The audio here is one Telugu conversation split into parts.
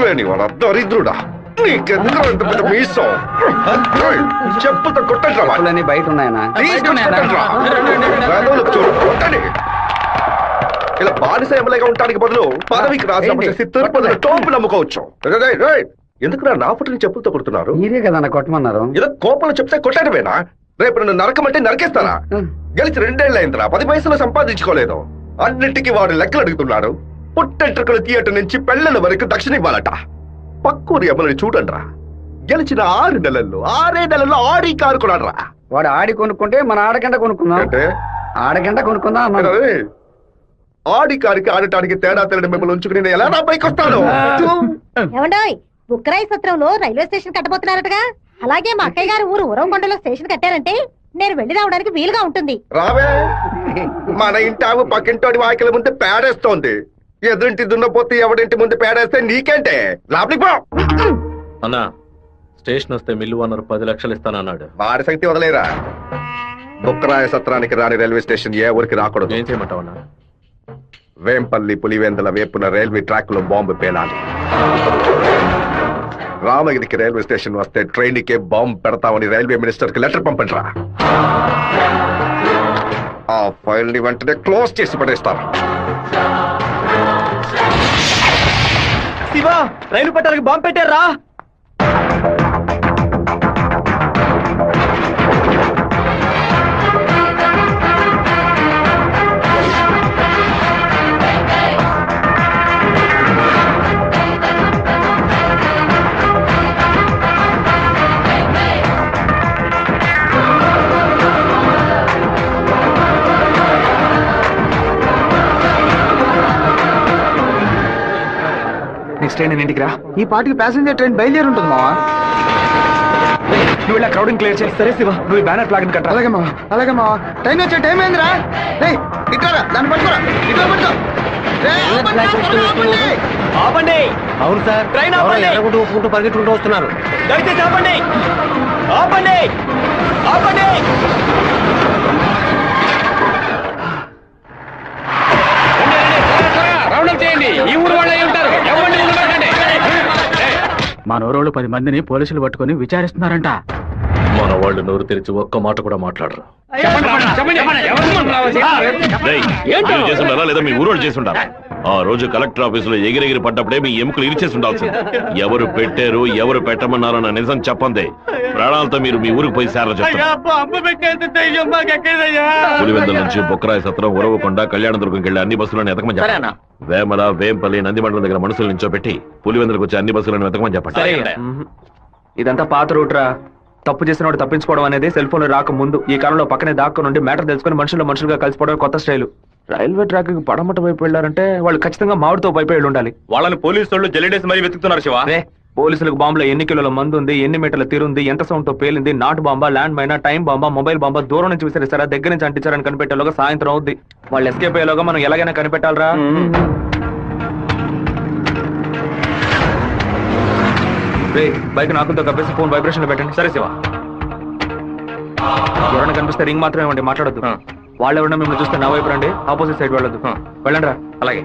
నువ్వేని వాడు దరిద్రుడా నీకెందుకు ఇంత పెద్ద మీసం చెప్పుతో కొట్టండి బయట ఉన్నాయనా కొట్టండి ఇలా బానిస ఎమ్మెల్యేగా ఉండడానికి బదులు పదవికి రాజీ తిరుపతిలో టోపులు అమ్ముకోవచ్చు. ఎందుకు నా ఫోటోని చెప్పులతో కొడుతున్నారు? మీరే కదా కొట్టమన్నారు. ఏదో కోపంలో చెప్తే కొట్టడమేనా? రేపు నన్ను నరకమంటే నరకేస్తారా? గెలిచి 2 ఏళ్ళు అయిందిరా, 10 పైసలు సంపాదించుకోలేదు. అన్నింటికి వాడు లెక్కలు అడుగుతున్నాడు. పుట్టెంట్రుకలు థియేటర్ నుంచి పెళ్లల వరకు దక్షిణ ఇవ్వాలట. పక్కూరి ఎమ్మెల్యే చూడండి రా, గెలిచిన 6 నెలల్లో ఆడి కారు కొన్నాడు రా. వాడు ఆడి కొనుక్కుంటే మన ఆడగంట కొనుక్కుందాం అంటే ఆడగంట కొనుక్కుందాం అన్నాడు. ఆడి కారికి ఆడటానికి తేడా తెలియని మిమ్మల్ని ఉంచుకుని నేను ఎలా నా పైకి వస్తాను? ఏమండోయ్, బుక్కరాయి సత్రంలో రైల్వే స్టేషన్ కట్టబోతున్నారటగా. అలాగే మా అక్కయ్య గారు ఊరు ఉరవకొండలో స్టేషన్ కట్టారంటే నేను వెళ్లి రావడానికి వీలుగా ఉంటుంది. రావే, మన ఇంటి ఆవు పక్కింటోడి వాకిల ముందు పేడేస్తోంది. ఎదురింటి దున్నపోతే ఎవడింటి ముందు పేడేస్తే నీకేంటే? లోపలికి పో. అన్నా, స్టేషన్ వస్తే మిల్లు ఓనర్ 10 లక్షలు ఇస్తానన్నాడు. వాడి సంగతి వదిలేరా. బుక్కరాయ సత్రానికి రాని రైల్వే స్టేషన్ ఏ ఊరికి రాకూడదు. ఏం చేయమంటావు అన్నా? వేంపల్లి పులివెందుల వేపున రైల్వే ట్రాక్ లో బాంబు పేలాలి. రామగిరికి రైల్వే స్టేషన్ వస్తే ట్రైన్ కే బాంబు పెడతామని రైల్వే మినిస్టర్ కి లెటర్ పంపండి రా. ఆ ఫైల్ ని వెంటనే క్లోజ్ చేసి పడేస్తారు. శివా, రైలు పట్టాలకి బాంబు పెట్టారా? నెక్స్ట్ ట్రైన్ ఇంటికి రా. ఈ పాటికి ప్యాసింజర్ ట్రైన్ బయలుదేరి ఉంటుంది మావా. నువ్వు ఇలా క్రౌడింగ్ క్లియర్ చేయి. సరే శివ, నువ్వు ఈ బ్యానర్ ఫ్లాగ్ కట్టా. అలాగే మావా, అలాగే మావా. ట్రైన్ వచ్చే టైం అయిందిరా. ఇట్లా దాన్ని పట్టుకోరా, ఇట్లా పట్టుకో. ఆపండి. అవును సార్, ట్రైన్ ఆపండి. పరిగెట్టుకుంటూ వస్తున్నారు. దయచేసి ఆపండి, ఆపండి, ఆపండి. ఈ ఊరు వాళ్ళే ఉంటారు. మా నోరోళ్ళు 10 మందిని పోలీసులు పట్టుకుని విచారిస్తున్నారంట. మన వాళ్ళు నోరు తెరిచి ఒక్క మాట కూడా మాట్లాడరు. లేదా మీ ఊరోళ్ళు చేసి ఉండాలి. ఆ రోజు కలెక్టర్ ఆఫీసులో ఎగిరెగిరి పడ్డప్పుడే మీ ఎముకలు ఇరిచేసి ఉండాల్సింది. ఎవరు పెట్టారు, ఎవరు పెట్టమన్నారన్న నిజం చెప్పండి. ప్రాణాలతో మీరు మీ ఊరికి పోయి సేర చెప్తారు. పులివెందుల నుంచి బొక్కరాయ సత్రం, ఉరవకొండ, కళ్యాణదుర్గంకి వెళ్ళి అన్ని బస్సులను ఎతకమని చెప్పండి. వేమల, వేంపల్లి, నందిమండలం దగ్గర మనుషుల నుంచో పెట్టి పులివెందులకు వచ్చి అన్ని బస్సులను వెతకమని చెప్పండి. ఇదంతా పాత రూట్ రా. తప్పు చేసిన వాడు తప్పించుకోవడం అనేది సెల్ ఫోన్ రాక ముందు. ఈ కాలంలో పక్కనే దాక్కు నుండి మ్యాటర్ తెలుసుకుని మనుషులుగా కలిసిపోవడం కొత్త స్టైల్. రైల్వే ట్రాక్ కి పడమట వైపు వెళ్ళారంటే వాళ్ళు ఖచ్చితంగా మామిడితో వైపు వెళ్ళి ఉండాలి. వాళ్ళని పోలీసు వాళ్ళు జల్లెడేసి మరీ వెతుకుతున్నారు శివ. పోలీసులకు బాంబులో ఎన్ని కిలోల మందు ఉంది, ఎన్ని మీటర్ల తీరుంది, ఎంత సౌండ్ తో పేలింది, నాటు బాంబా, ల్యాండ్ మైనా, టైం బాంబా, మొబైల్ బాంబా, దూరం నుంచి విసిరేస్తారా, దగ్గర నుంచి అంటించారని కనిపెట్టేలోగా సాయంత్రం అవుద్ది. వాళ్ళు ఎస్కేప్ అయ్యేలోగా మనం ఎలాగైనా కనిపెట్టాలరా. బైక్ నాకుతో కప్పేసి ఫోన్ వైబ్రేషన్ లో పెట్టండి. సరే శివ. ఎవరైనా కనిపిస్తే రింగ్ మాత్రమే ఇవ్వండి, మాట్లాడద్దు. వాళ్ళు ఎవరైనా మిమ్మల్ని చూస్తే నా వైపు రండి, ఆపోజిట్ సైడ్ వెళ్ళొద్దు. వెళ్ళండి రా. అలాగే.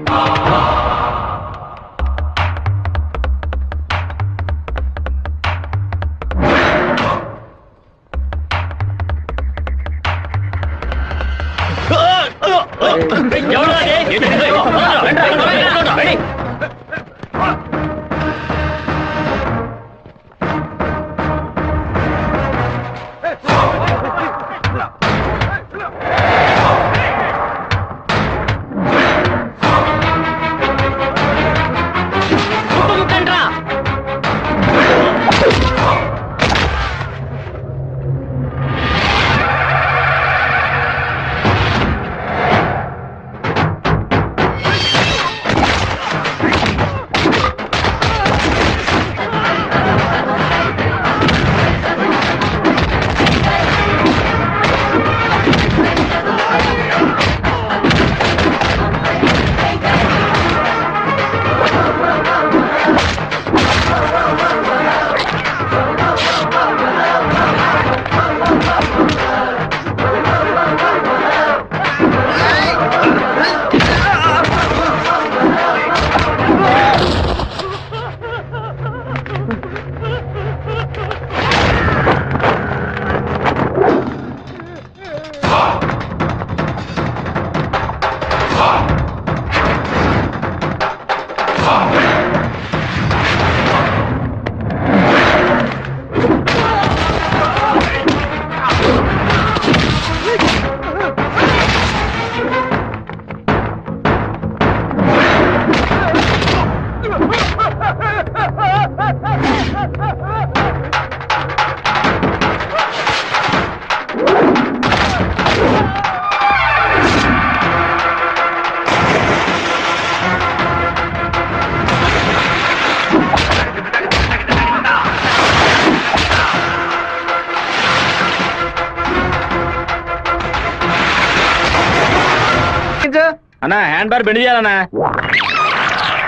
అన్నా హ్యాండ్ బార్ బెండ్ చేయాలన్నా.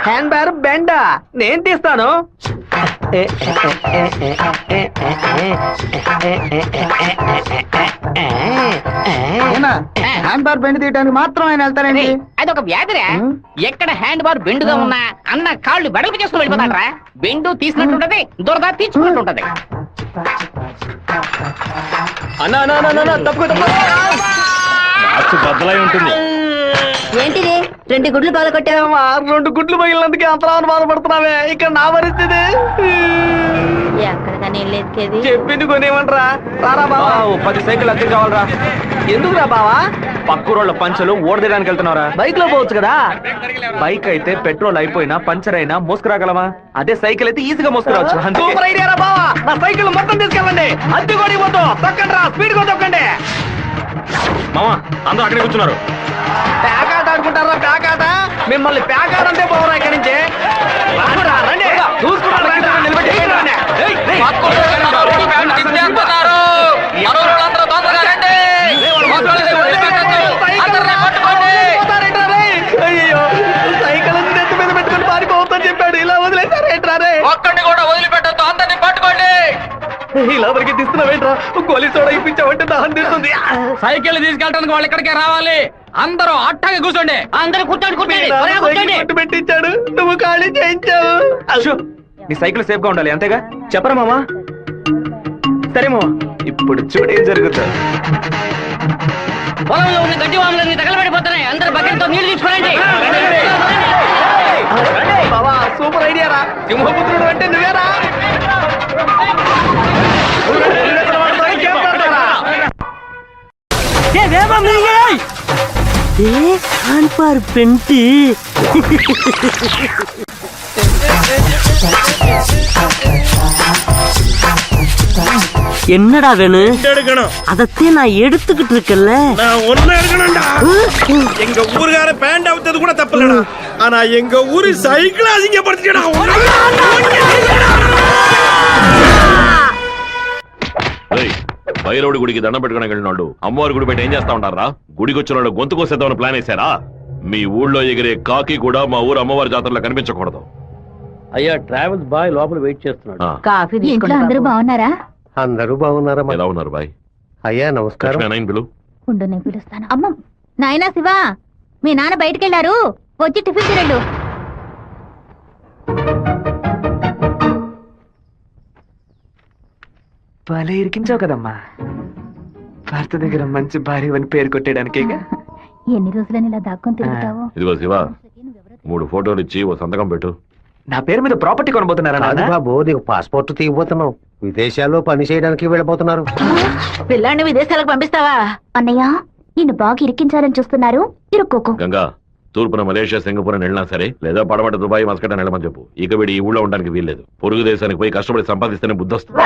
హ్యాండ్ బ్యాగ్ బెండా నేను తీస్తాను. హ్యాండ్ బార్ బెండ్ తీయడానికి మాత్రం ఆయన వెళ్తారండి. అదొక వ్యాధిరా. ఎక్కడ హ్యాండ్ బార్ బెండుగా ఉన్నా అన్న కాళ్ళు వెడల్పు చేసుకుని వెళ్ళిపోతాడరా. బెండు తీసినట్టుంటది, దురద తీర్చుకున్నట్టుంటది. అన్నా అన్నా అన్నా, అన్నా తప్పు బద్దలై ఉంటుంది. ఏంటిది 2 గుడ్లు బాగా కొట్టావు? 2 గుడ్లు పగిలినందుకే అంతరాన్ని బాధపడుతున్నావే. ఇక్కడ నా పరిస్థితి ఎక్కడికని వెళ్ళేది? చెప్పింది కొనేమంటరా? రారా బావా. 10 సైకిల్ అద్దె కావాలరా. ఎందుకురా బావా? పక్కూరోళ్ళ పంచలు ఓడదీయడానికి వెళ్తున్నారా? బైక్ లో పోవచ్చు కదా. బైక్ అయితే పెట్రోల్ అయిపోయినా పంచర్ అయినా మోసుకురాగలమా? అదే సైకిల్ అయితే ఈజీగా మోసుకురావచ్చు. అందుకే సూపర్ ఐడియా రా బావా. నా సైకిల్ మొత్తం తీసుకెళ్ళండి. అద్దె కొడి పోతాం. తొక్కండి రా, స్పీడ్ గా తొక్కండి. మామా అందరూ అక్కడే కూర్చున్నారు. ప్యాకాట ఆడుకుంటారా? ప్యాకాట మిమ్మల్ని ప్యాకాట అంతే పోవరా ఇక్కడి నుంచి. రానురా, రండి. చూసుకున్నారా? నిలబెట్టి రండి. అయ్యో, సైకిల్ నెత్తి మీద పెట్టుకుని పారిపోవద్దని చెప్పాడు. ఇలా వదిలేసారేంట్రా రే? ఒక్కడిని కూడా వదిలిపెట్టద్దు, అందరినీ పట్టుకోండి. ఇలా వరకు తీస్తున్నావేంట్రా? గోలీ సోడా ఇప్పించావంటే దాహం తీస్తుంది. సైకిల్ తీసుకెళ్ళడానికి వాళ్ళు ఇక్కడికే రావాలి. అందరూ అట్టగా కూర్చోండి. అందరూ కూర్చోండి, కూర్చోండి, నా త్వరగా సైకిల్ కూర్చోండి. పట్టు పెట్టించాడు, నువ్వు ఖాళీ చేయించావు. అశో, నీ సైకిల్ సేఫ్ గా ఉండాలి అంతేగా. చెప్పరా మామా? సరే మామా. ఇప్పుడు చూడు ఏం జరుగుతుంది. పొలంలో ఉన్న గడ్డి వాములన్నీ తగలబడిపోతున్నాయి. అందరూ బకెట్తో నీళ్లు తీసుకురండి. బావా సూపర్ ఐడియా రా. సింహపుత్రుడు అంటే నువ్వేరా? பெண்டி என்னடா வேணும்? அதத்தே நான் எடுத்துக்கிட்டு இருக்கேன்ல. நான் ஒண்ணு எடுக்கணும்டா. எங்க ஊருக்கார பேண்ட் அவுத்தது கூட தப்புலடா. ஆனா எங்க ஊரு சைக்கிள் அசிங்கப்படுத்திடா. బైరవుడి గుడికి దండం పెట్టుకోవడానికి వెళ్ళినోళ్ళు అమ్మవారి గుడి బయట ఏం చేస్తా ఉంటారా? గుడికి వచ్చిన వాళ్ళు గొంతు కోసేద్దామని ప్లాన్ వేశారా? మీ ఊళ్ళో ఎగిరే కాకి కూడా మా ఊరు అమ్మవారి జాతరలో కనిపించకూడదు. అయ్యా ట్రావెల్స్ బాయ్ లోపల వెయిట్ చేస్తున్నాడు. కాఫీ ఇంట్లో అందరూ బాగున్నారా? అందరూ బాగున్నారమ్మా. ఎలా ఉన్నారు బాయ్? అయ్యా నమస్కారం. పిలు. ఉండు నేను పిలుస్తాను. అమ్మ నాయనా శివా, మీ నాన్న బయటకెళ్లారు, వచ్చి టిఫిన్ తిరండు. భలే ఇరికించావు కదమ్మా. భర్త దగ్గర మంచి భార్య అని పేరు కొట్టేయడానికి. ఎన్ని రోజులని ఇలా దాక్కొని తిరుగుతావు? ఇదిగో శివ, 3 ఫోటోలు ఇచ్చి ఓ సంతకం పెట్టు. నా పేరు మీద ప్రాపర్టీ కొనబోతున్నారా కాదు నాన్న? బాబు, నీకు పాస్పోర్ట్ తీయబోతున్నావు. విదేశాల్లో పని చేయడానికి వెళ్ళబోతున్నారు. పిల్లాన్ని విదేశాలకు పంపిస్తావా? అన్నయ్య నిన్ను బాగా ఇరికించాలని చూస్తున్నారు, ఇరుక్కోకు. గంగా, తూర్పున మలేషియా, సింగపూర్ అని వెళ్ళినా సరే, లేదా పడమట దుబాయ్, మస్కట్ అని వెళ్ళమని చెప్పు. ఇక వీడి ఈ ఊళ్ళో ఉండడానికి వీల్లేదు. పొరుగు దేశానికి పోయి కష్టపడి సంపాదిస్తేనే బుద్ధి వస్తుంది.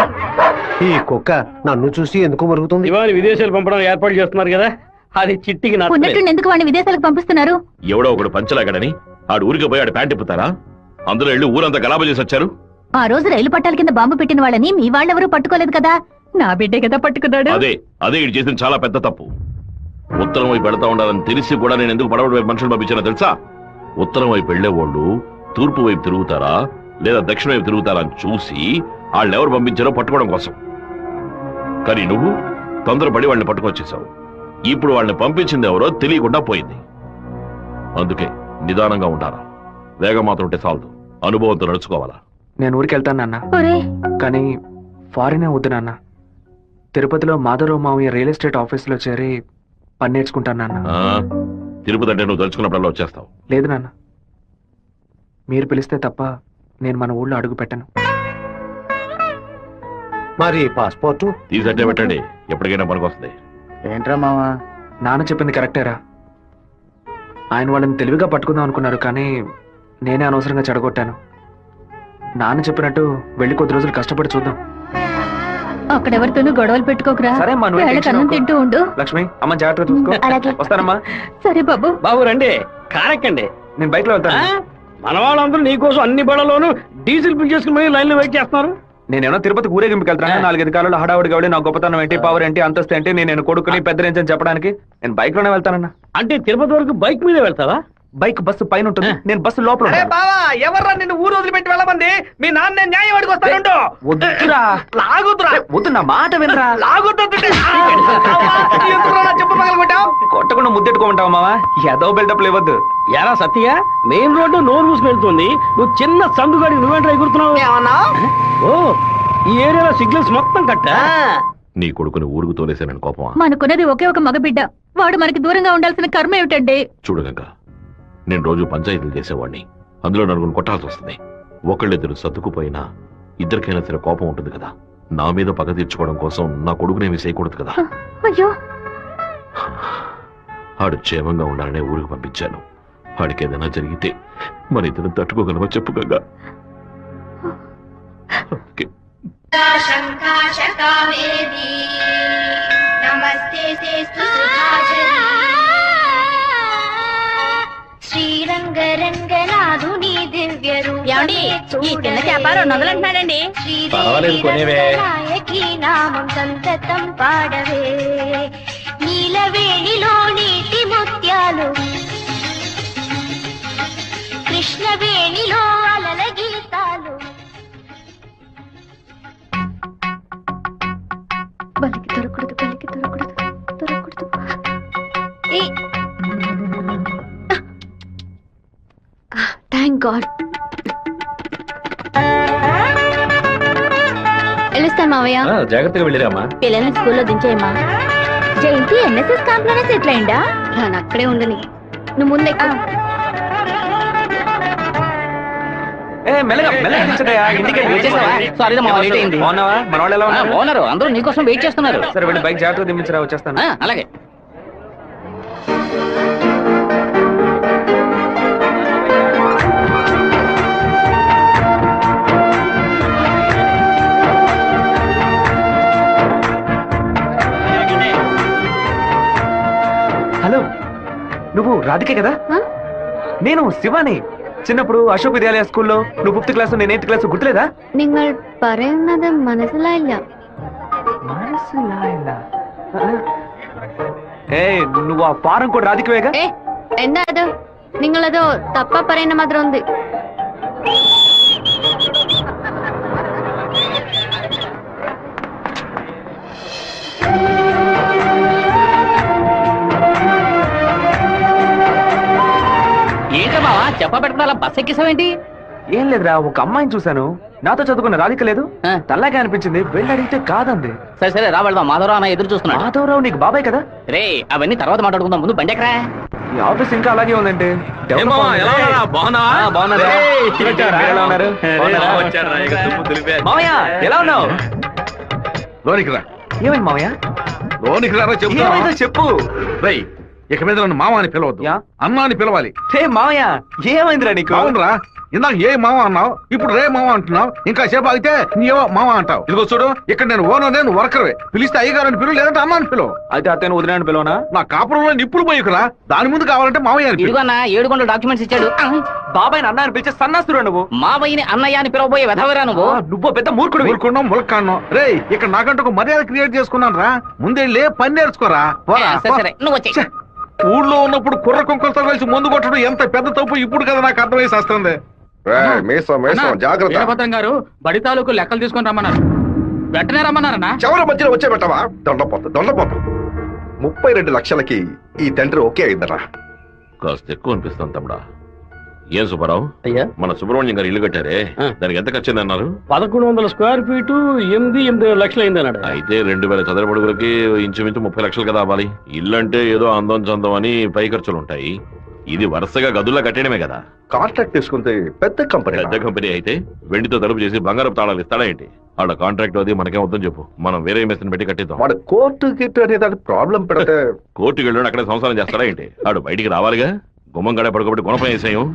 ఈ కుక్క నన్ను చూసి ఎందుకు మరుగుతుంది? ఇవాళ విదేశాలు పంపడం ఏర్పాటు చేస్తున్నారు కదా, అది చిట్టికి ఉన్నట్టు ఎందుకు వాడిని విదేశాలకు పంపిస్తున్నారు? ఎవడో ఒకడు పంచలాగడని ఆడు ఊరికి పోయి ఆడు ప్యాంట్ ఇప్పుతారా? అందులో వెళ్ళి ఊరంతా గలాబా చేసి వచ్చారు. ఆ రోజు రైలు పట్టాల కింద బాంబు పెట్టిన వాళ్ళని మీ వాళ్ళెవరూ పట్టుకోలేదు కదా. నా బిడ్డే కదా పట్టుకున్నాడు. అదే ఇటు చేసిన చాలా పెద్ద తప్పు. ఉత్తరం వైపు వెళ్తా ఉండాలని తెలిసి కూడా నేను ఎందుకు పడవడి వైపు మనుషులు పంపించానో తెలుసా? ఉత్తరం వైపు వెళ్లేవాళ్ళు తూర్పు వైపు తిరుగుతారా లేదా దక్షిణ వైపు తిరుగుతారా అని చూసి వాళ్ళు ఎవరు పంపించారో పట్టుకోవడం కోసం. కానీ నువ్వు తొందరపడి వాళ్ళని పట్టుకొచ్చేసావు. ఇప్పుడు వాళ్ళని పంపించింది ఎవరో తెలియకుండా పోయింది. అందుకే నిదానంగా ఉంటారా. వేగం మాత్రం ఉంటే చాలదు, అనుభవంతో నడుచుకోవాలా. నేను ఊరికి వెళ్తాను నాన్న, కానీ ఫారినే వద్దు నాన్న. తిరుపతిలో మాధవరావు మావయ్య రియల్ ఎస్టేట్ ఆఫీస్ లో చేరి పని నేర్చుకుంటాను నాన్న. తిరుపతి అంటే నువ్వు తలుచుకున్నప్పుడల్లా వచ్చేస్తావు. లేదు నాన్న, మీరు పిలిస్తే తప్ప నేను మన ఊళ్ళో అడుగు పెట్టను. మరి పాస్పోర్టు తీసట్టే పెట్టండి, ఎప్పటికైనా పనికొస్తుంది. ఏంట్రా మావా? నాన్న చెప్పింది కరెక్టేరా. ఆయన వాళ్ళని తెలివిగా పట్టుకుందాం అనుకున్నారు, కానీ నేనే అనవసరంగా చెడగొట్టాను. నాన్న చెప్పినట్టు వెళ్ళి కొద్ది రోజులు కష్టపడి చూద్దాం. అక్కడెవరితోనూ గొడవలు పెట్టుకోకరా. సరే అమ్మా, నువ్వు వేళకి అన్నం తింటూ ఉండు. లక్ష్మి అమ్మ జాగ్రత్తగా చూసుకో. అలాగే. వస్తానమ్మా. సరే బాబు. బాబు రండి, కారెక్కండి. నేను బైక్ లో వెళ్తాను. మన వాళ్ళందరూ నీకోసం అన్ని బళ్ళలోనూ డీజిల్ ఫిల్ చేసుకుని లైన్ లో వెయిట్ చేస్తున్నారు. నేనేమో తిరుపతికి ఊరేగింపుకి వెళ్తాను 4-5 కాలంలో హడావుడిగా వెళ్ళి నా గొప్పతనం ఏంటి పవర్ ఏంటి అంతస్తు ఏంటి నేను కొడుకుని పెద్ద రేంజ్ అని చెప్పడానికి నేను బైక్ లోనే వెళ్తానన్నా. అంటే తిరుపతి వరకు బైక్ మీద వెళ్తావా? బైక్ బస్సు పైన ఉంటుంది, నేను బస్సు లోపల అరే ఉంటాను. బావా, ఎవర్రా నిన్ను ఊరు వదిలిపెట్టి వెళ్ళమంది? మీ నాన్న నేను న్యాయం అడిగి వస్తానుండు. వద్దురా లాగుతురా, వద్దు, నా మాట వినరా. లాగుతుంటే చెప్పు పగలగొట్టావు. కొట్టకుండా ముద్దెట్టుకోమంటావా మావా? ఏదో బిల్డప్ లేవద్దు. ఎరా సత్య, మెయిన్ రోడ్డు నోరు మూసి వెళ్తుంది, నువ్వు చిన్న సందుగాడి నువ్వేంట్రా ఎగురుతున్నావు? ఓ, ఈ ఏరియాలో సిగ్నల్స్ మొత్తం కట్టా. నీ కొడుకుని ఊరుకు తోలేసానని కోపమా? మనకున్నది ఒకే ఒక మగబిడ్డ, వాడు మనకి దూరంగా ఉండాల్సిన కర్మ ఏమిటండి? చూడు గంగ, నేను రోజు పంచాయతీలు చేసేవాడిని, అందులో నలుగురు కొట్టాల్సి వస్తుంది. ఒకళ్ళిద్దరు సర్దుకుపోయినా ఇద్దరికైనా సరే కోపం ఉంటుంది కదా. నా మీద పగ తీర్చుకోవడం కోసం నా కొడుకునేమి చేయకూడదు కదా. అయ్యో, ఆడు క్షేమంగా ఉండాలనే ఊరికి పంపించాను. వాడికి ఏదైనా జరిగితే మన ఇద్దరు తట్టుకోగలవా చెప్పు గంగ? శ్రీరంగరంగనాథుని దివ్య రూపమే ఈ చిన్న చేప 200 అంటున్నాడండి. నామం సంతతం పాడవే, నీలవేణిలో నీటి ముత్యాలు, కృష్ణవేణిలో అలల గీతాలు. బలికి దొరకూడదు, బలికి దొరకూడదు, దొరకూడదు. Thank God. వెళ్ళొస్తాను మావయ్య. జాగ్రత్తగా వెళ్ళిరామా. పిల్లల్ని స్కూల్లో దించేయమ్మా. జయంతి ఎన్ఎస్ఎస్ క్యాంప్ లోనే సెటిల్ అయిందా? నేను అక్కడే ఉండని, నువ్వు ముందే. అందరూ నీకోసం వెయిట్ చేస్తున్నారు. సరే వెళ్ళి బైక్ జాగ్రత్తగా దింపించరా, వచ్చేస్తాను. అలాగే. హలో, నువ్వు రాధికే కదా? నేను శివాని. చిన్నప్పుడు అశోక్ విద్యాలయ స్కూల్లో నువ్వు 5th క్లాస్ నేను 8th క్లాస్ గుర్తులేదా? നിങ്ങൾ പറയുന്നത് മനസ്സിലായില്ല. నువ్వు ఆ ఫారం కూడా రాధికవేగా? എന്താ അത്? നിങ്ങളത് തപ്പ പറയുന്ന മാത്രം ഉണ്ട്. ఏంటమ్మా చెప్ప పెడతా బస్ ఎక్కిసావేంటి? ఏం లేదురా, ఒక అమ్మాయిని చూశాను, నాతో చదువుకున్న రాధిక లేదు, తల్లాగా అనిపించింది, వెళ్ళి అడిగితే కాదంది. సరే సరే రా వెళ్దాం. మాధవరావు అన్న ఎదురు చూస్తున్నాడు. మాధవరావు నీకు బాబాయ్ కదా? రే అవన్నీ తర్వాత మాట్లాడుకుందాం, ముందు బండి ఎక్కరా. ఈ ఆఫీస్ ఇంకా అలాగే ఉందంటే. మామయ్య ఎలా ఉన్నావు? లోనికి రా. ఏమైంది మామయ్య? లోనికి రా ఏమైందో చెప్పు. ఇక మీద నన్ను మామ అని పిలవద్దు, అన్నా అని పిలవాలి. మామయ్య ఏమైందిరా నీకు? అవునరా, ఇందాక ఏ మామ అన్నావు, ఇప్పుడు రే మామ అంటున్నావు, ఇంకా సేపు ఆగితే నీవో మామ అంటావు. ఇదిగో చూడు, ఇక్కడ నేను ఓనర్, నేను వర్కర్వే. పిలిస్తే అయ్యగారని పిలువు, లేదంటే అమ్మ అని పిలువు. అయితే అతను వదిలేని పిలవనా? నా కాపురంలో నిప్పులు పోయికురా, దాని ముందు కావాలంటే మామయ్య అని పిలువు. ఇదిగోన్నా 7 గంటల డాక్యుమెంట్స్ ఇచ్చాడు. బాబాయ్ అన్న అని పిలిచే సన్నాసురా నువ్వు. మావయ్యని అన్నయ్య అని పిలవబోయే వెధవరా నువ్వు. నువ్వు పెద్ద మూర్ఖుడు. ఊరుకున్నాం ములక్కాన్నాం. రే ఇక్కడ నాకంటూ ఒక మర్యాద క్రియేట్ చేసుకున్నాను రా, ముందే పని నేర్చుకోరా. సరే నువ్వు వచ్చే. ఊళ్ళో ఉన్నప్పుడు కుర్ర కుంకలతో కలిసి ముందు కొట్టడం ఎంత పెద్ద తప్పు ఇప్పుడు కదా నాకు అర్థమైసి వస్తుంది. వీరభద్రం గారు బడి తాలూకు లెక్కలు తీసుకొని రమ్మన్నారు, వెంటనే రమ్మన్నారన్నా. చివరి మధ్యలో వచ్చే పెట్టవా? దొండపోతు 32 లక్షలకి ఈ తండ్రి ఓకే అయిందరా. కాస్త ఎక్కువ అనిపిస్తాను తమ్ముడా. ఏం సుబ్బారావు, అయ్యా మన సుబ్రహ్మణ్యం గారు ఇల్లు కట్టారే, దానికి ఎంత ఖర్చు అన్నారు? 1100 స్క్వేర్ ఫీటు 8 లక్షలు అయింది అన్నాడు. అయితే 2000 చదరపడుగులకి ఇంచుమించు 30 లక్షలు కదా అవ్వాలి. ఇల్లు అంటే ఏదో అందం చందం అని పై ఖర్చులు ఉంటాయి, ఇది వరుసగా గదుల్లో కట్టడమే కదా. కాంట్రాక్ట్ తీసుకుంటే పెద్ద కంపెనీ అయితే వెండితో తలుపు చేసి బంగారపు తాళాలు ఇస్తాడా ఏంటి? ఆడ కాంట్రాక్ట్ అది మనకేం వద్దని చెప్పు, మనం వేరే మేస్త్రిని పెట్టి కట్టిద్దాం. వాడు కోర్టు గిట్టు అనేది ప్రాబ్లం పెడితే కోర్టుకి వెళ్ళి అక్కడే సంసారం చేస్తాడా ఏంటి? ఆడు బయటికి రావాలిగా, గుమ్మం గడే పడుకోబెట్టి గుణపం వేసాయం.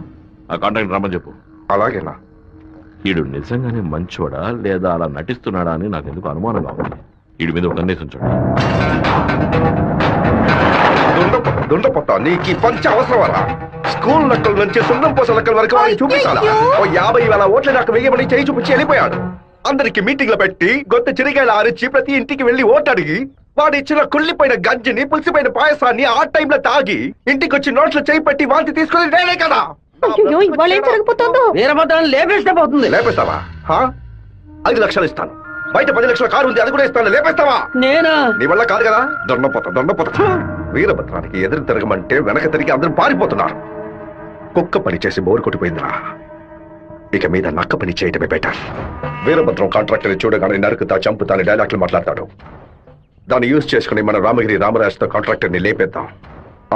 ఆ కాంట్రాక్ట్ రమ్మని చెప్పు. అలాగేనా? ఈడు నిజంగానే మంచోడా లేదా అలా నటిస్తున్నాడా అని నాకు ఎందుకు అనుమానంగా ఉంది. ఈడి మీద ఒక కన్నేసి ఉంచండి. దుండపోతా నీకు పంచ అవసరమా? స్కూల్ లెక్కల నుంచి సున్నం పూస లెక్కల వరకు వాడిని చూపించాలా? ఓ 50,000 ఓట్లు నాకు వెయ్యమని చేయి చూపించి వెళ్ళిపోయాడు. అందరికి మీటింగ్లు పెట్టి గొంతు చిరిగాయలు ఆరించి ప్రతి ఇంటికి వెళ్లి ఓటు అడిగి వాడు ఇచ్చిన కుళ్ళిపోయిన గంజిని పులిసిపోయిన పాయసాన్ని ఆ టైంలో తాగి ఇంటికి వచ్చి నోట్స్ చేయి పెట్టి వాంతి తీసుకుని నేనే కదా. అయ్యో ఇవాళ ఏం జరగబోతుందో. వీరభద్రాన్ని లేపేస్తే పోతుంది. లేపేస్తావా? 5 లక్షలు ఇస్తాను. బయట 10 లక్షల కారు ఉంది, అది కూడా ఇస్తాను. లేపేస్తావా? నేనా? నీ వల్ల కాదు కదా. దొండపోత వీరభద్రానికి ఎదురు తిరగమంటే వెనక తిరిగి అందరూ పారిపోతున్నారు. కుక్క పని చేసి బోరు కొట్టిపోయిందిరా. ఇక మీద నక్క పని చేయటమే బెటర్. వీరభద్రం కాంట్రాక్టర్ చూడగానే నరుకుతా చంపుతాని డైలాగ్లు మాట్లాడతాడు. దాన్ని యూజ్ చేసుకుని మన రామగిరి రామరాజుతో కాంట్రాక్టర్ ని లేపేద్దాం.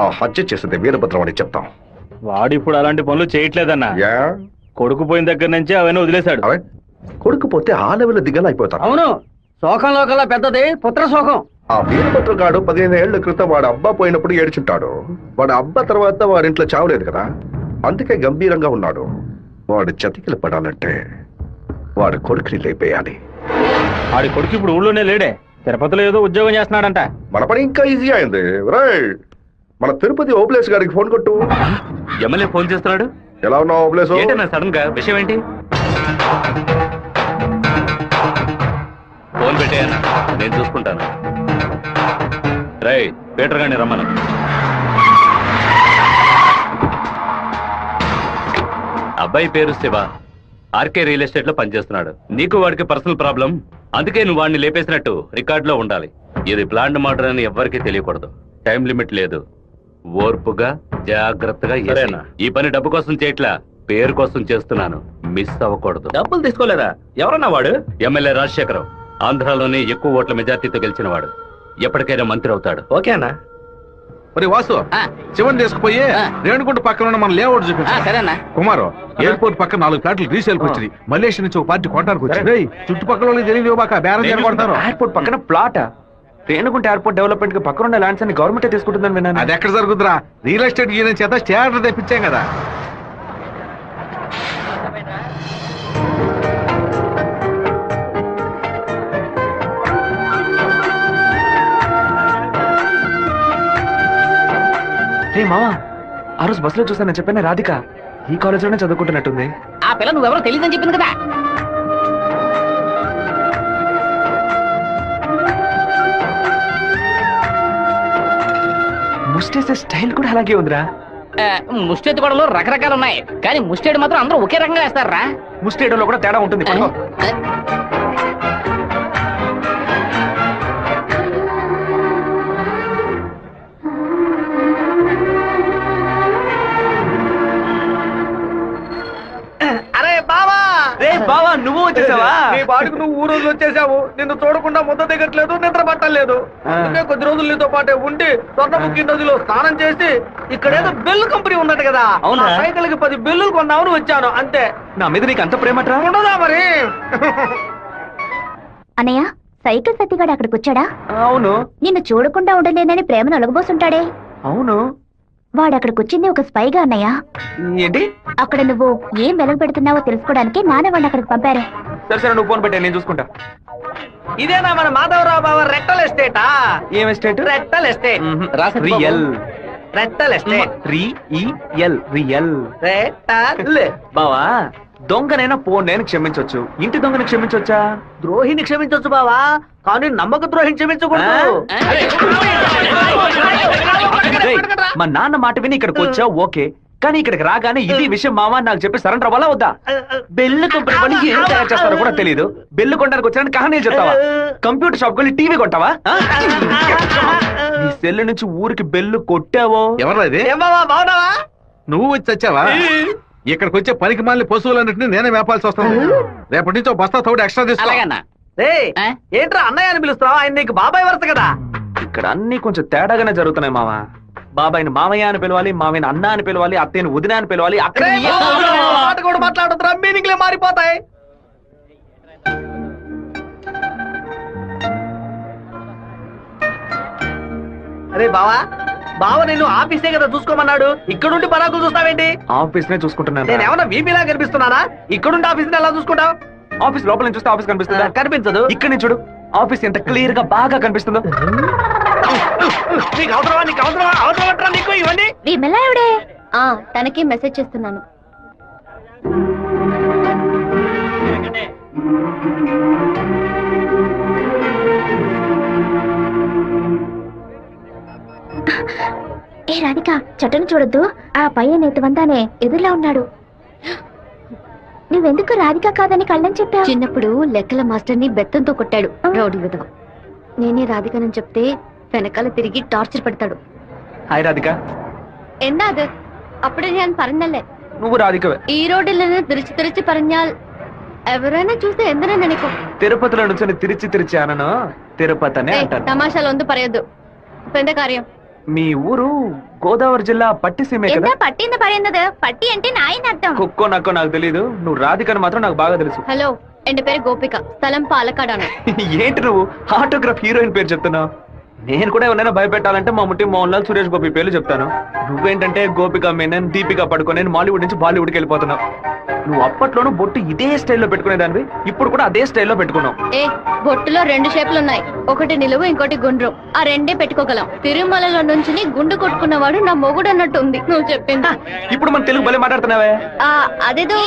ఆ హత్య చేసింది వీరభద్రం అని చెప్తాం. వాడు ఇప్పుడు అలాంటి పనులు చేయట్లేదన్నా. యా కొడుకు పోయిన దగ్గర నుంచి అవన్నీ వదిలేశాడు. అవే కొడుకుపోతే ఆ లెవెల్ దిగలైపోతాడు. అవును, శోకంలో కల్లా పెద్దది పుత్ర శోకం. ఆ వీరభద్రం గాడు 15 ఏళ్ల క్రితం వాడు అబ్బా పోయినప్పుడు ఏడ్చుంటాడు. వాడు అబ్బా తర్వాత వాడింట్లో చావలేదు కదా, అందుకే గంభీరంగా ఉన్నాడు. వాడు చతికిలు పడాలంటే వాడు కొడుకుని లేపేయాలి. వాడి కొడుకు ఇప్పుడు ఊళ్ళోనే లేడే, తిరుపతిలో ఏదో ఉద్యోగం చేస్తున్నాడంట. మన పని ఇంకా ఈజీ అయింది. రైట్, మన తిరుపతి ఓబ్లేస్ గారికి ఫోన్ కొట్టు. ఎమ్మెల్యే ఫోన్ చేస్తున్నాడు. ఎలా ఉన్నావు ఓబ్లేస్? ఏంటన్నా సడన్ గా విషయం ఏంటి? ఫోన్ పెట్టేయన్నా, నేను చూసుకుంటాను. రై పీటర్ గారిని రమ్మను. అబ్బాయి పేరు శివ, ఆర్కే రియల్ ఎస్టేట్ లో పనిచేస్తున్నాడు. నీకు వాడికి పర్సనల్ ప్రాబ్లం, అందుకే నువ్వు వాడిని లేపేసినట్టు రికార్డులో ఉండాలి. ఇది ప్లాంట్ మర్డర్ అని ఎవ్వరికీ తెలియకూడదు. టైం లిమిట్ లేదు. ఓర్పుగా జాగ్రత్తగా. ఈ పని డబ్బు కోసం చేయట్లా, పేరు కోసం చేస్తున్నాను. మిస్ అవ్వకూడదు. డబ్బులు తీసుకోలేదా? ఎవరన్నా వాడు? ఎమ్మెల్యే రాజశేఖరం, ఆంధ్రాలోనే ఎక్కువ ఓట్ల మెజార్టీతో గెలిచిన వాడు. ఎప్పటికైనా మంత్రి అవుతాడు. ఓకేనా? మరి వాసు, శివన్ తీసుకుపోయి రేణుగుంట పక్కన ఉన్న మన లేఅవుట్ చూపించు. సరేనా కుమారు, ఎయిర్పోర్ట్ పక్కన 4 ఫ్లాట్లు రీసేల్కి వచ్చింది. మలేషియా నుంచి ఒక పార్టీ కొనడానికి వచ్చింది. చుట్టుపక్కల వాళ్ళకి తెలియదు, బాక బేరం చేయబడతారు. ఎయిర్పోర్ట్ పక్కన ప్లాటా? రేణుగుంట ఎయిర్పోర్ట్ డెవలప్మెంట్ కి పక్కన ఉన్న ల్యాండ్స్ అన్ని గవర్నమెంట్ తీసుకుంటుందని విన్నాను. అది ఎక్కడ జరుగుతురా? రియల్ ఎస్టేట్ యూనియన్ చేత స్టాండర్డ్ తెప్పించాం కదా. రే మావా, ఆ రోజు బస్సులో చూసానని చెప్పాను రాధిక ఈ కాలేజ్ లోనే చదువుకుంటున్నట్టుంది. ఆ పిల్ల నువ్వెవరో తెలియదని చెప్పింది కదా. ముస్టేసే స్టైల్ కూడా అలాగే ఉందిరా. ముష్టెత్తి గొడవలు రకరకాలు ఉన్నాయి, కానీ ముష్టేడు మాత్రం అందరూ ఒకే రకంగా వేస్తారా? ముస్టేడోలో కూడా తేడా ఉంటుంది. అరే బావా! రే బావా, నువ్వు వచ్చేసావా? నీ బాడుకు నువ్వు ఊరోజు వచ్చేసావు. నిన్ను చూడకుండా ముద్ద దిగట్లేదు, నిద్ర పట్టలేదు. అందుకే కొద్ది రోజులు నీతో పాటే ఉండి స్వర్ణముఖి నదిలో స్నానం చేసి ఇక్కడేదో బెల్లు కంపెనీ ఉన్నట్టు కదా, అవునా? సైకిల్ కి 10 బిల్లులు కొన్నావును వచ్చాను అంతే. నా మీద నీకు అంత ప్రేమట్రా? ఉండదా మరి? అన్నయ్య, సైకిల్ సత్తిగాడు అక్కడికి వచ్చాడా? అవును. నిన్ను చూడకుండా ఉండలేనని ప్రేమను ఒలగబోసుంటాడే. అవును. వాడు అక్కడికి వచ్చింది ఒక స్పైగా అన్నయ్య. ఏంటి? అక్కడ నువ్వు ఏం వెలగ పెడుతున్నావో తెలుసుకోవడానికి నాన్న వాడిని అక్కడికి పంపారు. సరే సరే, నువ్వు ఫోన్ పెట్టా, నేను చూసుకుంటా. ఇదేనా మన మాధవరావు బావ రెట్టల్ ఎస్టేటా? ఏం ఎస్టేట్? రెట్టల్ ఎస్టేట్. రియల్. రెట్టల్ ఎస్టేట్. రియల్. రెట్టల్. బావా, దొంగనైనా ఫోన్ నేను క్షమించొచ్చు, ఇంటి దొంగని క్షమించొచ్చా? ద్రోహిని క్షమించొచ్చు బావా, కానీ నమ్మక ద్రోహిని క్షమించకూడదు. రేయ్, మా నాన్న మాట విని ఇక్కడికి వచ్చావు ఓకే, కానీ ఇక్కడికి రాగానే ఇది విషయం మావా నాకు చెప్పి సరెండర్ అవ్వాలా వద్దా? బెల్లు కంపెనీ పని ఏం తయారు చేస్తారో కూడా తెలియదు. బెల్లు కొనడానికి వచ్చానని కహానీ చెప్తావా? కంప్యూటర్ షాప్ కొని టీవీ కొంటావా? నీ సెల్ నుంచి ఊరికి బెల్లు కొట్టావో? ఎవరు ఇది? ఏం బావా, బావున్నావా? నువ్వు వచ్చి వచ్చావా? ఇక్కడికి వచ్చే పనికి మాలిన పశువులన్నింటినీ నేనే మేపాల్సి వస్తుంది. రేపటి నుంచి బస్తా తోడు ఎక్స్ట్రా తీసుకో. అలాగన్నా. రేయ్, ఏంట్రా అన్నయ్య అని పిలుస్తావా? ఆయన నీకు బాబాయ్ వరుస కదా. ఇక్కడ అన్ని కొంచెం తేడాగానే జరుగుతున్నాయి మావా. బాబాయిని మామయ్య అని పిలవాలి, మామయ్యని అన్న అని పిలవాలి, అత్తయ్యని వదిన అని పిలవాలి. అక్కడ మాట కూడా మాట్లాడుతున్నా, మీనింగ్లే మారిపోతాయి. అరే బావా, బావ నిన్ను ఆఫీసే కదా చూసుకోమన్నాడు, ఇక్కడుండి పరాకులు చూస్తావేంటి? ఆఫీస్ నే చూసుకుంటున్నాను. నేను ఏమన్నా వీపీలా కనిపిస్తున్నానా? ఇక్కడుండి ఆఫీస్ ఎలా చూసుకుంటావు? ఆఫీస్ లోపల నుంచి చూస్తే ఆఫీస్ కనిపిస్తుందా? కనిపించదు. ఇక్కడ నుంచి చూడు, ఆఫీస్ ఎంత క్లియర్ గా బాగా కనిపిస్తుందో. నీకు అవసరమా? నీకు అవసరమా? అవసరమట్రా నీకు ఇవన్నీ? విమలావిడే తనకి మెసేజ్ చేస్తున్నాను. ఏ రాధిక చెట్టును చూడొద్దు, ఆ పయ్య వందానే ఎదురులా ఉన్నాడు. నువ్వెందుకు రాధిక కాదని కళ్ళని చెప్పావు? చిన్నప్పుడు లెక్కల మాస్టర్ని బెత్తంతో కొట్టాడు రౌడీ విధవ. నేనే రాధికనని చెప్తే వెనకాల తిరిగి టార్చర్ పెడతాడు. హాయ్ రాధిక. എന്താ അത്? అప్పుడే నేను പറഞ്ഞല്ലേ నువ్వు రాధికవే. ఈ రోడ్డులను తిరిచి പറഞ്ഞാൽ ఎవరైనా చూస్తే ఎందరో నెనకు. తిరుపతిలో నుంచి తిరిచి అనను తిరుపతి అనే అంటారు. తమాషాలు പറയదు. ഇപ്പൊ എന്താ കാര്യം? మీ ఊరు గోదావరి జిల్లా పట్టిసీమే కదా? എന്താ పట్టింది പറയുന്നത്? పట్టి అంటే నాయన అర్థం. కుక్కో నక్కో నాకు తెలీదు, నువ్వు రాధికని మాత్రం నాకు బాగా తెలుసు. హలో, ఎന്റെ పేరు గోపిక, స్థలం పాలకాడాను. ఏంటి నువ్వు ఆటోగ్రాఫ్ హీరోయిన్ పేరు చెప్తున్నావు? నేను కూడా ఎవరైనా భయపెట్టాలంటే మా ముట్టి మోహన్ లాల్, సురేష్ గోపి పేర్లు చెప్తాను. నువ్వేంటంటే గోపిక మేనన్, దీపిక పడుకొని మాలీవుడ్ నుంచి బాలీవుడ్కి వెళ్ళిపోతున్నావు. నువ్వు అప్పట్లోనూ బొట్టు ఇదే స్టైల్లో పెట్టుకునేదానివి, ఇప్పుడు కూడా అదే స్టైల్లో పెట్టుకున్నావు. ఏ బొట్టులో 2 షేపులు ఉన్నాయి, ఒకటి నిలువు ఇంకోటి గుండ్రం. ఆ రెండే పెట్టుకోగలం. తిరుమలలో నుంచి గుండు కొట్టుకున్నవాడు నా మొగుడు అన్నట్టు ఉంది నువ్వు చెప్పింది. ఇప్పుడు మన తెలుగు భలే మాట్లాడుతున్నావే. అదేదో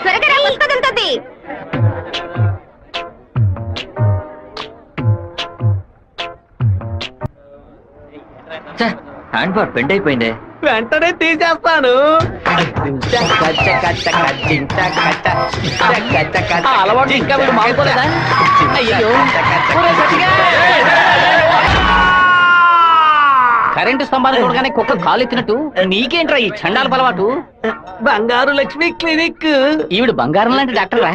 త్వరగా రా, పుస్తకం. హ్యాండ్ బార్ బెండ్ అయిపోయింది. వెంటనే తీసేస్తాను. అలవాటు ఇంకా మీరు మారుకోలేదా? అయ్యో, కరెంటు స్తంభాలు చూడగానే కుక్క కాలు ఎత్తినట్టు నీకేంట్రా ఈ చండాల అలవాటు? బంగారు లక్ష్మి క్లినిక్. ఈవిడ బంగారం లాంటి డాక్టర్ రా.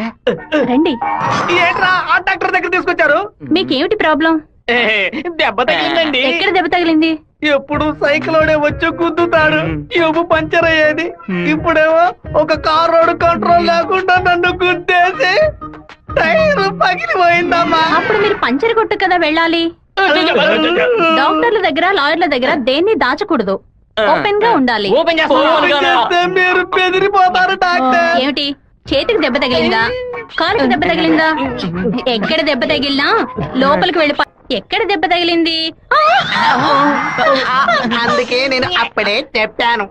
రండి. ఏంట్రా ఆ డాక్టర్ దగ్గర తీసుకొచ్చారు? మీకేమిటి ప్రాబ్లం? దెబ్బ తగిలిందండి. ఎక్కడ దెబ్బ తగిలింది? ఎప్పుడు సైకిలోనే వచ్చి గుద్దుతాడు, ఎవ్వు పంచర్ అయ్యేది. ఇప్పుడేమో ఒక కార్ రోడ్ కంట్రోల్ లేకుండా నన్ను గుద్దేసి టైర్ పగిలిపోయిందమ్మా. అప్పుడు మీరు పంచర్ కొట్టు కదా వెళ్ళాలి. డాక్టర్ల దగ్గర, లాయర్ల దగ్గర దేన్ని దాచకూడదు, ఓపెన్ గా ఉండాలి. మీరు బెదిరిపోతారు డాక్టర్. ఏమిటి, చేతికి దెబ్బ తగిలిందా, కాలుకి దెబ్బ తగిలిందా? ఎక్కడ దెబ్బ తగిలినా లోపలికి వెళ్ళిపో. ఎక్కడ దెబ్బ తగిలింది? అందుకే నేను అప్పుడే చెప్పాను.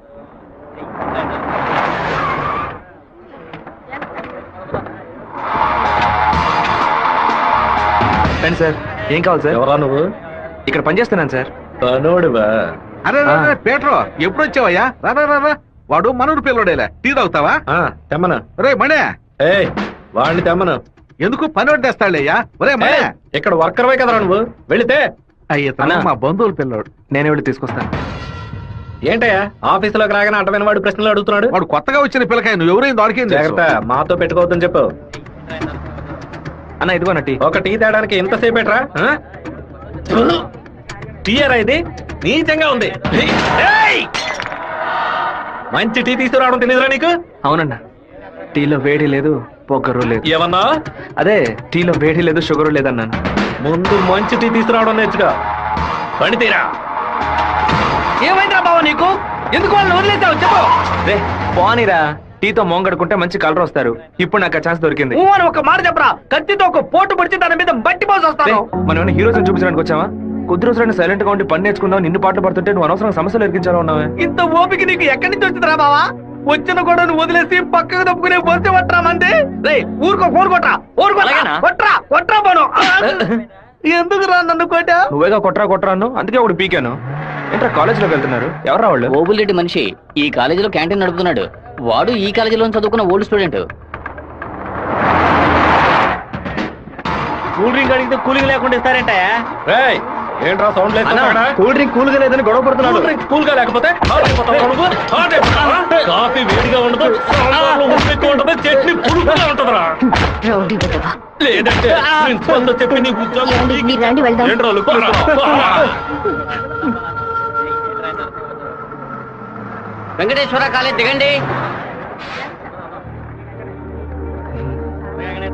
సార్ ఏం కావాలి సార్? ఎవరా నువ్వు? ఇక్కడ పనిచేస్తున్నాను సార్. పనోడివా? అరే పేట్రో, ఎప్పుడు వచ్చావయ్యా? రా, వాడు మనూరు పిల్లడేలే. టీ తాగుతావా? తెమ్మను. రే మణే, వాడిని తెమ్మను. ఎందుకు పనోడు తెస్తాడయ్యా? ఒరే మణే, ఇక్కడ వర్కర్వే కదరా నువ్వు, వెళితే. అయ్యా మా బంధువుల పిల్లోడు. నేను వెళ్ళి తీసుకొస్తాను. ఏంటయ్యా ఆఫీసులోకి రాగానే అటమైన వాడు ప్రశ్నలు అడుగుతున్నాడు? వాడు కొత్తగా వచ్చిన పిల్లకాయ, నువ్వు ఎవరైంది వాడికేం జాగ్రత్త, మాతో పెట్టుకోవద్దని చెప్పు. అన్న ఇదిగోన టీ. ఒక టీ తేడానికి ఎంతసేపు ఎట్రా? టీయరా ఇది? నీచంగా ఉంది. మంచి టీ తీసుకురావడం తెలియదురా నీకు? అవునన్నా, టీలో వేడి లేదు, పొగరు లేదు. ఏమన్నా? అదే టీలో వేడి లేదు, షుగరు లేదన్నాను. ముందు మంచి టీ తీసుకురావడం నేర్చుకో. పని తీరా. ఏమైందిరా బావ నీకు? ఎందుకు వాళ్ళని వదిలేసావు చెప్పు. రే పోనీరా, టీతో మోంగడుకుంటే మంచి కలర్ వస్తారు. ఇప్పుడు నాకు ఆ ఛాన్స్ దొరికింది. అని ఒక మాట చెప్పరా, కత్తితో ఒక పోటు పడిచి దాని మీద బట్టి పోసి వస్తాను. మనం హీరోస్ చూపించడానికి వచ్చావా? కొద్ది రోజులైనా సైలెంట్ గా ఉండి పని నేర్చుకుందాం. నిన్ను పాటలు పడుతుంటే నువ్వు అనవసరంగా సమస్యలు ఎరిగించాలా ఉన్నావే. ఇంత ఓపిక నీకు ఎక్కడి నుంచి వచ్చిందిరా బావా? వచ్చిన కూడా నువ్వు వదిలేసి పక్కకు తప్పుకునే పోతే వట్రా మంది. రే ఊరుకో, ఫోన్ కొట్రా, కొట్రా పోను. ఎందుకు రా నన్ను కొట్టా? నువ్వేగా కొట్రా అన్ను, అందుకే ఒకటి పీకాను. ఏంట్రా కాలేజీలోకి వెళ్తున్నారు? ఎవరా వాళ్ళు? ఓబుల్రెడ్డి మనిషి ఈ కాలేజీలో క్యాంటీన్ నడుపుతున్నాడు. వాడు ఈ కాలేజీలో చదువుకున్న ఓల్డ్ స్టూడెంట్. కూల్ డ్రింక్ అడిగితే కూలింగ్ లేకుండా ఇస్తారంట. ఏంట్రా సౌండ్ లేదు? కూల్ డ్రింక్ కూల్ గా లేదని గొడవ పడుతున్నాడు. కూల్ గా లేకపోతే కాఫీ వేడిగా ఉండదు, ఉండదు, చట్నీ పురుగుగా ఉంటుందిరా. లేదంటే ప్రిన్సిపల్ చెప్పి నీ ఉద్యోగం ఏంట్రా వెంకటేశ్వర కాలేజ్ దిగండి.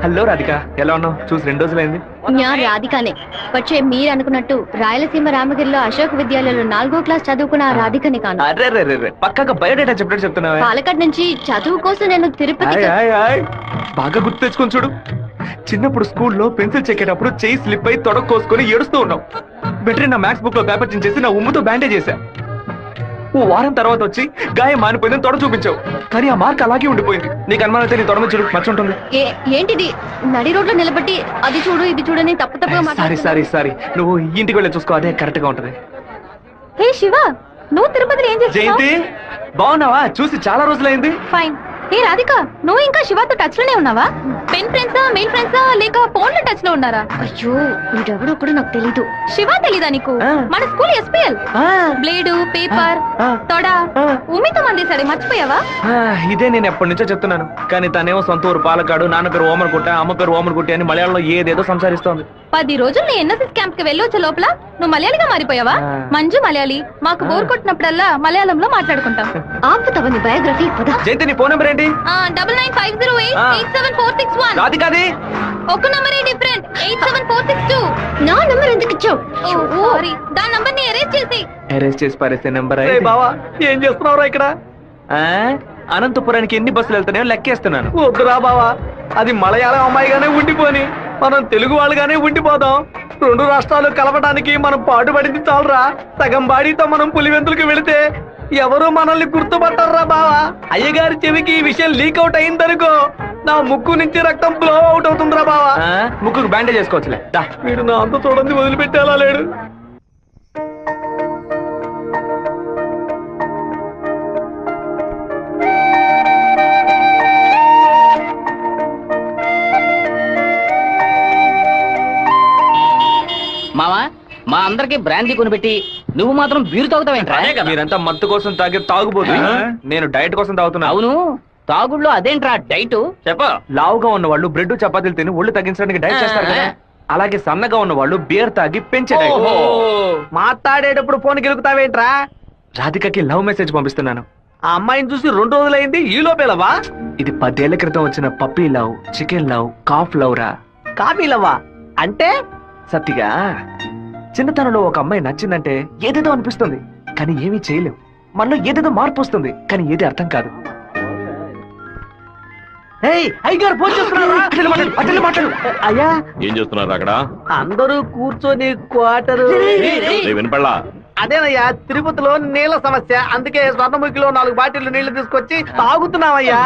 హలో రాధిక, ఎలా ఉన్నావు? చూసి 2 రోజులైంది. ഞാൻ రాధికనే. പക്ഷേ మీరు అనుకున్నట్టు రాయలసీమ రామగిరిలో అశోక్ విద్యాలయంలో 4వ క్లాస్ చదువుకున్న ఆ రాధికని కాను. అరే పక్కగా బయోడేటా చెప్పినట్టు చెప్తున్నావా? పాలకాడ్ నుంచి చదువు కోసం నేను తిరుపతి. బాగా గుర్తు తెచ్చుకొని చూడు. చిన్నప్పుడు స్కూల్లో పెన్సిల్ చెక్కేటప్పుడు చెయ్యి స్లిప్ అయి తొడకు కోసుకొని ఏడుస్తూ ఉన్నావు. బెటరీ నా మ్యాథ్స్ బుక్ లో పేపర్ చించేసి నా ఉమ్ముతో బ్యాండేజ్ చేశా. ఓ వారం తర్వాత వచ్చి గాయం మానిపోయిందని తొడ చూపించావు, కానీ ఆ మార్క్ అలాగే ఉండిపోయింది. నీకు అనుమానం అయితే నీ తొడ మీద చూడు, మచ్చ ఉంటుంది. ఏంటిది నడి రోడ్లో నిలబెట్టి అది చూడు ఇది చూడని తప్పు తప్పుగా సారీ నువ్వు ఇంటికి వెళ్ళి చూసుకో, అదే కరెక్ట్ గా ఉంటది. హే శివ, నువ్వు తిరుపతిలో ఏం చేస్తున్నావు? జయంతి బాగున్నావా? చూసి చాలా రోజులైంది. ఫైన్. హే రాధిక, నువ్వు ఇంకా శివతో టచ్ లోనే ఉన్నావా? పెన్ ఫ్రెండ్సా, మెయిల్ ఫ్రెండ్సా, లేక ఫోన్ లో టచ్ లో ఉన్నారా? అయ్యో వీడెవడో కూడా నాకు తెలీదు. శివ తెలీదా నీకు? మన స్కూల్ ఎస్పీఎల్ బ్లేడు, పేపర్, తొడ ఉమితో మందేశాడు, మర్చిపోయావా? ఇదే నేను ఎప్పటి నుంచో చెప్తున్నాను, కానీ తనేమో సొంత ఊరు పాలకాడు, నాన్న పేరు ఓమర్గుట్ట, అమ్మ పేరు ఓమర్గుట్టి అని మలయాళంలో ఏదేదో సంసారిస్తోంది. 10 రోజులు నీ ఎన్ఎస్ఎస్ క్యాంప్ కి వెళ్ళి వచ్చే లోపల నువ్వు మలయాళిగా మారిపోయావా? మంజు మలయాళి, మాకు బోర్ కొట్టినప్పుడల్లా మలయాళంలో మాట్లాడుకుంటాం. ఆపుతావా నీ బయోగ్రఫీ? జయంతి నీ ఫోన్ నెంబర్ ఏంటి? 9950887461. రాధికాది ఒక నంబరే డిఫరెంట్, 87462. నా నంబర్ ఎందుకు ఇచ్చావు? సారీ, దాని నంబర్ ని ఎరేజ్ చేసి. అరెస్ట్ చేసి పారేసే నెంబర్. బావా ఏం చేస్తున్నావురా ఇక్కడ? అనంతపురానికి ఎన్ని బస్సులు వెళ్తాయో లెక్కేస్తున్నాను. వద్దురా బావా, అది మలయాళం అమ్మాయిగానే ఉండిపోని మనం తెలుగు వాళ్ళుగానే ఉండిపోదాం. 2 రాష్ట్రాలు కలపడానికి మనం పాటుపడింది చాలరా. సగం బాడీతో మనం పులివెందులకు వెళితే ఎవరు మనల్ని గుర్తుపట్టారా బావా. అయ్యగారి చెవికి ఈ విషయం లీక్ అవుట్ అయిందనుకో, నా ముక్కు నుంచి రక్తం ఫ్లో అవుట్ అవుతుందిరా బావా. ముక్కుకు బ్యాండేజ్ చేసుకోవచ్చులే. వీడు నా అంత చూడండి వదిలిపెట్టేలా లేడు. మావా, మా అందరికి బ్రాందీ కొనిపెట్టి నువ్వు మాత్రం బీరు తాగుతావేంట్రా? మీరంతా మత్తు కోసం తాగే తాగుబోతు, నేను డైట్ కోసం తాగుతున్నా. అవును, తాగుళ్ళో అదేంట్రా డైట్? చెప్ప. లావుగా ఉన్న వాళ్ళు బ్రెడ్ చపాతీలు తిని ఒళ్ళు తగ్గించడానికి డైట్ చేస్తారు కదా, అలాగే సన్నగా ఉన్న వాళ్ళు బియర్ తాగి పెంచే డైట్. మాట్లాడేటప్పుడు ఫోన్ గెలుకుతావేంట్రా? రాధికకి లవ్ మెసేజ్ పంపిస్తున్నాను. ఆ అమ్మాయిని చూసి 2 రోజులైంది, ఈ లోపేలవా? ఇది 10 ఏళ్ల క్రితం వచ్చిన puppy love, chicken love, calf love రా. కాఫీలవ్వా అంటే? సత్తిగా చిన్నతనంలో ఒక అమ్మాయి నచ్చిందంటే ఏదేదో అనిపిస్తుంది, కానీ ఏమీ చేయలేం. మనలో ఏదేదో మార్పు వస్తుంది, కానీ ఏది అర్థం కాదు. అయ్యా ఏం చేస్తున్నారు అక్కడ? అందరూ కూర్చొని క్వార్టరు. వినపడలా? అదేనయ్యా, తిరుపతిలో నీళ్ళ సమస్య, అందుకే స్వర్ణముఖిలో 4 బాటిళ్లు నీళ్లు తీసుకొచ్చి తాగుతున్నామయ్యా.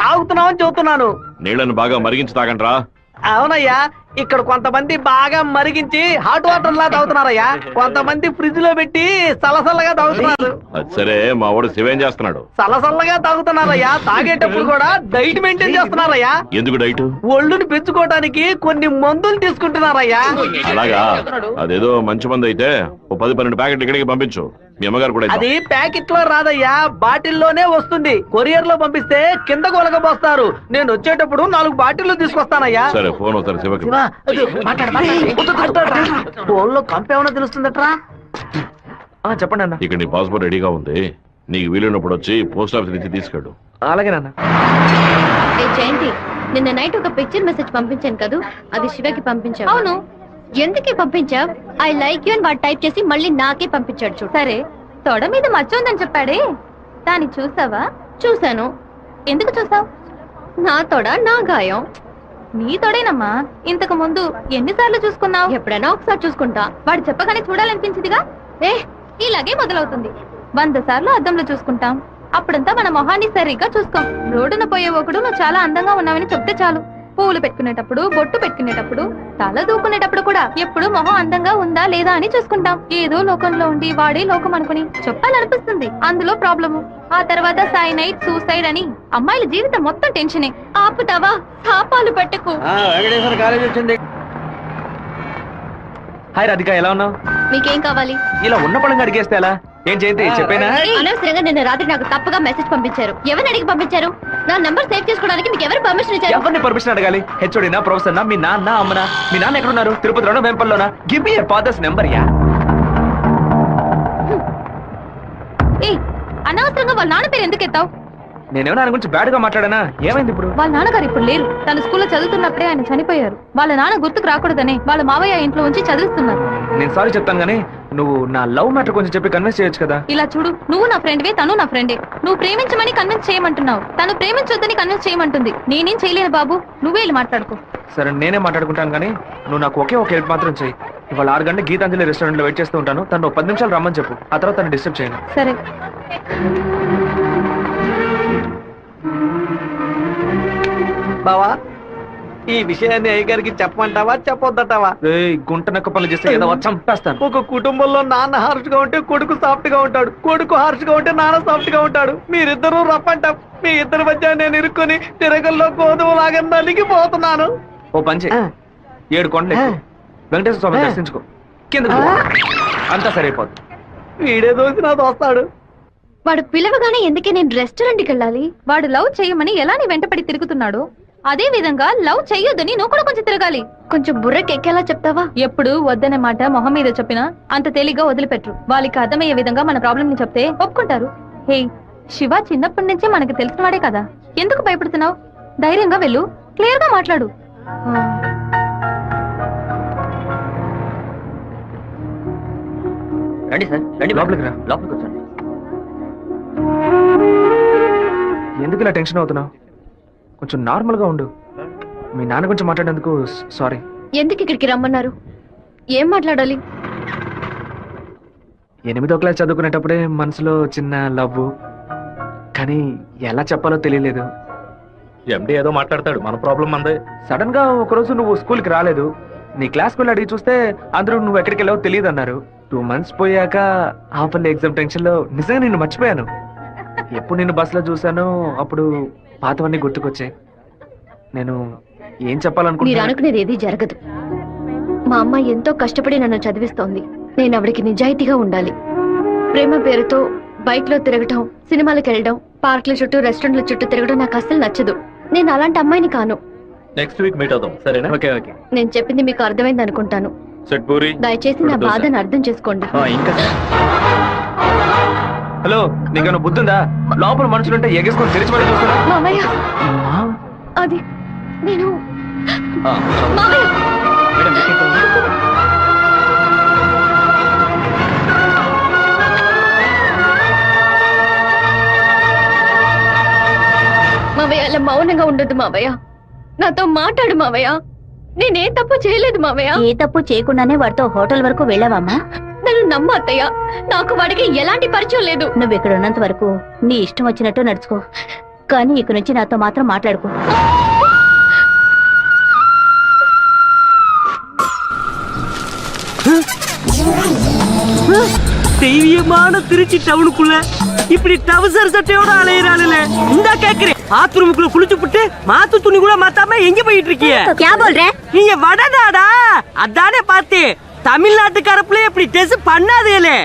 తాగుతున్నామని చెబుతున్నాను. నీళ్లను బాగా మరిగించి తాగండ్రా. అవునయ్యా, ఇక్కడ కొంతమంది బాగా మరిగించి హాట్ వాటర్ లా తాగుతున్నారయ్యా, కొంతమంది ఫ్రిడ్జ్ లో పెట్టి సలసల్లగా తాగుతున్నారు. సరే, మా వాడు శివేం చేస్తున్నాడు? సలసల్లగా తాగుతున్నారయ్యా. తాగేటప్పుడు కూడా డైట్ మెయింటైన్ చేస్తున్నారయ్యా. ఎందుకు డైట్? ఒళ్ళుని పెంచుకోవడానికి కొన్ని మందులు తీసుకుంటున్నారయ్యా. అలాగా? అదేదో మంచి మంది అయితే ఓ 10-12 ప్యాకెట్లు ఇక్కడికి పంపించు. మీ అమ్మగారు కూడా అది ప్యాకెట్ లో రాదయ్యా, బాటిల్లోనే వస్తుంది. కొరియర్ లో పంపిస్తే కింద కొలగబోస్తారు. నేను వచ్చేటప్పుడు 4 బాటిల్లు తీసుకొస్తానయ్యా. సరే, ఫోన్ అవుతారు శివకి. ఫోన్ లో కంపేమన్నా తెలుస్తుందట్రా? చెప్పండి అన్న. ఇక్కడ నీ పాస్పోర్ట్ రెడీగా ఉంది, నీకు వీలైనప్పుడు వచ్చి పోస్ట్ ఆఫీస్ నుంచి తీసుకెళ్ళు. అలాగే నాన్న. జయంతి, నిన్న నైట్ ఒక పిక్చర్ మెసేజ్ పంపించాను కదా, అది శివకి పంపించావు. అవును. ఎందుకు పంపించావు? ఐ లైక్ యూ అని వాడు టైప్ చేసి మళ్ళీ నాకే పంపించాడు చూడు. సరే, తొడ మీద మచ్చ ఉందని చెప్పాడే, దాన్ని చూసావా? చూశాను. ఎందుకు చూసావు? నా తొడ నా గాయం. నీ తొడేనమ్మా. ఇంతకు ముందు ఎన్నిసార్లు చూసుకున్నావు? ఎప్పుడైనా ఒకసారి చూసుకుంటా. వాడు చెప్పగానే చూడాలనిపించిందిగా. ఇలాగే మొదలవుతుంది. 100 సార్లు అద్దంలో చూసుకుంటాం, అప్పుడంతా మన మొహాన్ని సరిగ్గా చూసుకోం. రోడ్డున పోయే ఒకడు నువ్వు చాలా అందంగా ఉన్నావని చెప్తే చాలు. పువ్వులు పెట్టుకునేటప్పుడు, బొట్టు పెట్టుకునేటప్పుడు, తల దూకునేటప్పుడు కూడా ఎప్పుడు మొహం అందంగా ఉందా లేదా అని చూసుకుంటాం. ఏదో లోకంలో ఉండి వాడే లోకం అనుకుని చెప్పాలనిపిస్తుంది. అందులో ప్రాబ్లము. ఆ తర్వాత సైనైడ్, సూసైడ్ అని అమ్మాయిల జీవితం మొత్తం టెన్షనే. ఆపుతావా? శాపాలు పెట్టకు. వెంకటేశ్వర కాలేజ్ వచ్చింది. హాయ్ రాధిక, ఎలా ఉన్నావు? మీకేం కావాలి? ఇలా ఉన్న పడంగా అడిగేస్తే ఎలా? ఏం జయంతి చెప్పేనా? అనవసరంగా నిన్న రాత్రి నాకు తప్పుగా మెసేజ్ పంపించారు. ఎవరిని అడిగి పంపించారు? నా నంబర్ సేవ్ చేసుకోవడానికి మీకు ఎవరు పర్మిషన్ ఇచ్చారు? ఎవరిని పర్మిషన్ అడగాలి? హెచ్ఓడినా, ప్రొఫెసర్నా, మీ నాన్న, అమ్మనా? మీ నాన్న ఎక్కడున్నారు? తిరుపతిలోనా, వేంపల్లోనా? Give me your father's number యా. అనవసరంగా వాళ్ళ నాన్న పేరు ఎందుకు ఎత్తావు? నేనేమో ఆయన గురించి బ్యాడ్ గా మాట్లాడానా? ఏమైంది ఇప్పుడు? వాళ్ళ నాన్నగారు ఇప్పుడు లేరు. తన స్కూల్లో చదువుతున్నప్పుడే ఆయన చనిపోయారు. వాళ్ళ నాన్న గుర్తుకు రాకూడదనే వాళ్ళ మావయ్య ఇంట్లో ఉంచి చదివిస్తున్నారు. నేను సారీ చెప్తాను గానీ నువ్వు నా లవ్ మ్యాటర్ కొంచెం చెప్పి కన్విన్స్ చేయొచ్చు కదా. ఇలా చూడు, నువ్వు నా ఫ్రెండ్వే, తను నా ఫ్రెండే. నువ్వు ప్రేమించమని కన్విన్స్ చేయమంటున్నావు, తను ప్రేమించొద్దని కన్విన్స్ చేయమంటుంది. నేనేం చేయలేను బాబు, నువ్వే వెళ్ళి మాట్లాడుకో. సరే, నేనే మాట్లాడుకుంటాను కానీ నువ్వు నాకు ఒకే ఒక హెల్ప్ మాత్రం చెయ్యి. ఇవాళ 6 గంటల గీతాంజలి రెస్టారెంట్ లో వెయిట్ చేస్తూ ఉంటాను. తను 10 నిమిషాలు రమ్మని చెప్పు, ఆ తర్వాత తను డిస్టర్బ్ చేయను. సరే. బావా ఈ విషయాన్ని అయ్యగారికి చెప్పమంటావా చెప్పొద్దటావా? గుంట నక్క పనులు చేస్తే ఏదో చంపేస్తాను. ఒక కుటుంబంలో నాన్న హార్ష్ గా ఉంటే కొడుకు సాఫ్ట్ గా ఉంటాడు, కొడుకు హార్ష్ గా ఉంటే నాన్న సాఫ్ట్ గా ఉంటాడు. మీరిద్దరూ రప్పంట. మీ ఇద్దరి మధ్య నేను ఇరుక్కుని తిరగల్లో గోధుమ లాగా నలిగిపోతున్నాను. ఓ పంచే 7 కొండలు ఎక్కు. వెంకటేశ్వర స్వామి దర్శించుకో, కింద అంతా సరైపోద్ది. వీడే దోసి నాతో వస్తాడు. వాడు పిలవగానే ఎందుకే నేను రెస్టారెంట్కి వెళ్ళాలి? వాడు లవ్ చేయమని ఎలా నీ వెంటపడి తిరుగుతున్నాడు, అదే విధంగా లవ్ చెయ్యొద్దని నువ్వు కూడా కొంచెం తిరగాలి. కొంచెం బుర్రకి ఎక్కేలా చెప్తావా? ఎప్పుడు వద్దనే మాట మొహం మీద చెప్పినా అంత తేలిగ్గా వదిలిపెట్టరు. వాళ్ళకి అర్థమయ్యే విధంగా మన ప్రాబ్లం ని చెప్తే ఒప్పుకుంటారు. హే, శివ చిన్నప్పటి నుంచే మనకు తెలిసిన వాడే కదా, ఎందుకు భయపడుతున్నావు? ధైర్యంగా వెళ్ళు, క్లియర్ గా మాట్లాడు. రండి సార్, రండి లోపలికి రా. లోపలికి వచ్చాను. ఎందుకు ఇలా టెన్షన్ అవుతున్నావు? కొంచెం నార్మల్ గా ఉండు. మీ నాన్న గురించి మాట్లాడేందుకు సారీ. ఎందుకు ఇక్కడికి రమ్మన్నారు? ఏం మాట్లాడాలి? 8వ క్లాస్ చదువుకునేటప్పుడే మనసులో చిన్న లవ్, కానీ ఎలా చెప్పాలో తెలియలేదు. ఎండి ఏదో మాట్లాడతాడు, మన ప్రాబ్లం మందే. సడన్ గా ఒకరోజు నువ్వు స్కూల్కి రాలేదు. నీ క్లాస్కి వెళ్ళి అడిగి చూస్తే అందరూ నువ్వు ఎక్కడికి వెళ్ళావో తెలియదు అన్నారు. 2 months పోయాక హాఫ్ ఇయర్లీ ఎగ్జామ్ టెన్షన్ లో నిజంగా నిన్ను మర్చిపోయాను. ఎప్పుడు నిన్ను బస్సులో చూసానో అప్పుడు పాతవన్నీ గుర్తుకొచ్చాయి. నేను ఏం మీరు చెప్పాలనుకుంటున్నా? అనుకునేది ఏది జరగదు. మా అమ్మ ఎంతో కష్టపడి నన్ను చదివిస్తోంది. నేను ఆవిడకి నిజాయితీగా ఉండాలి. ప్రేమ పేరుతో బైక్ లో తిరగటం, సినిమాలకు వెళ్ళడం, పార్క్ల చుట్టూ రెస్టారెంట్ల చుట్టూ తిరగడం నాకు అస్సలు నచ్చదు. నేను అలాంటి అమ్మాయిని కాను. నెక్స్ట్ వీక్ మీట్ అవుదాం, సరేనా? Okay okay. నేను చెప్పింది మీకు అర్థమైంది అనుకుంటాను. సెట్ పూరి. దయచేసి నా బాధను అర్థం చేసుకోండి. ఇంకా హలో, నీకన్నా బుద్ధుందా? లోపల మనుషులుంటే ఎగేసుకొని తెరిచి పడి చూస్తున్నా. మామయ్య, అది నేను మామయ్య. మావయ్య, అలా మౌనంగా ఉండొద్దు మావయ్య. నాతో మాట్లాడు మావయ్య. నేనే తప్పు చేయలేదు మావయ్య. ఏ తప్పు చేయకుండానే వాడితో హోటల్ వరకు వెళ్ళావమ్మా? నన్ను నమ్మ అత్తయ్య. నాకు వాడికి ఎలాంటి పరిచయం లేదు. నువ్వు ఇక్కడ ఉన్నంత వరకు నీ ఇష్టం వచ్చినట్టు నడుచుకో, కానీ ఇక నుంచి నాతో మాత్రం మాట్లాడుకో. தெய்வீகமான திருச்சி டவுனுக்குள்ள இப்படி டவுசர் சட்டையோட அலையிறாளுல இந்த கேக்குறேன். பாத்ரூமுக்குள்ள குளிச்சு புட்டு மாத்து துணி கூட மாத்தாம எங்க போயிட்டு இருக்கீங்க? क्या बोल रहे? நீங்க வடநாடா? அதானே பார்த்தேன். தமிழ்நாட்டுக்காரப்புல இப்படி டெஸ் பண்ணாதேலே.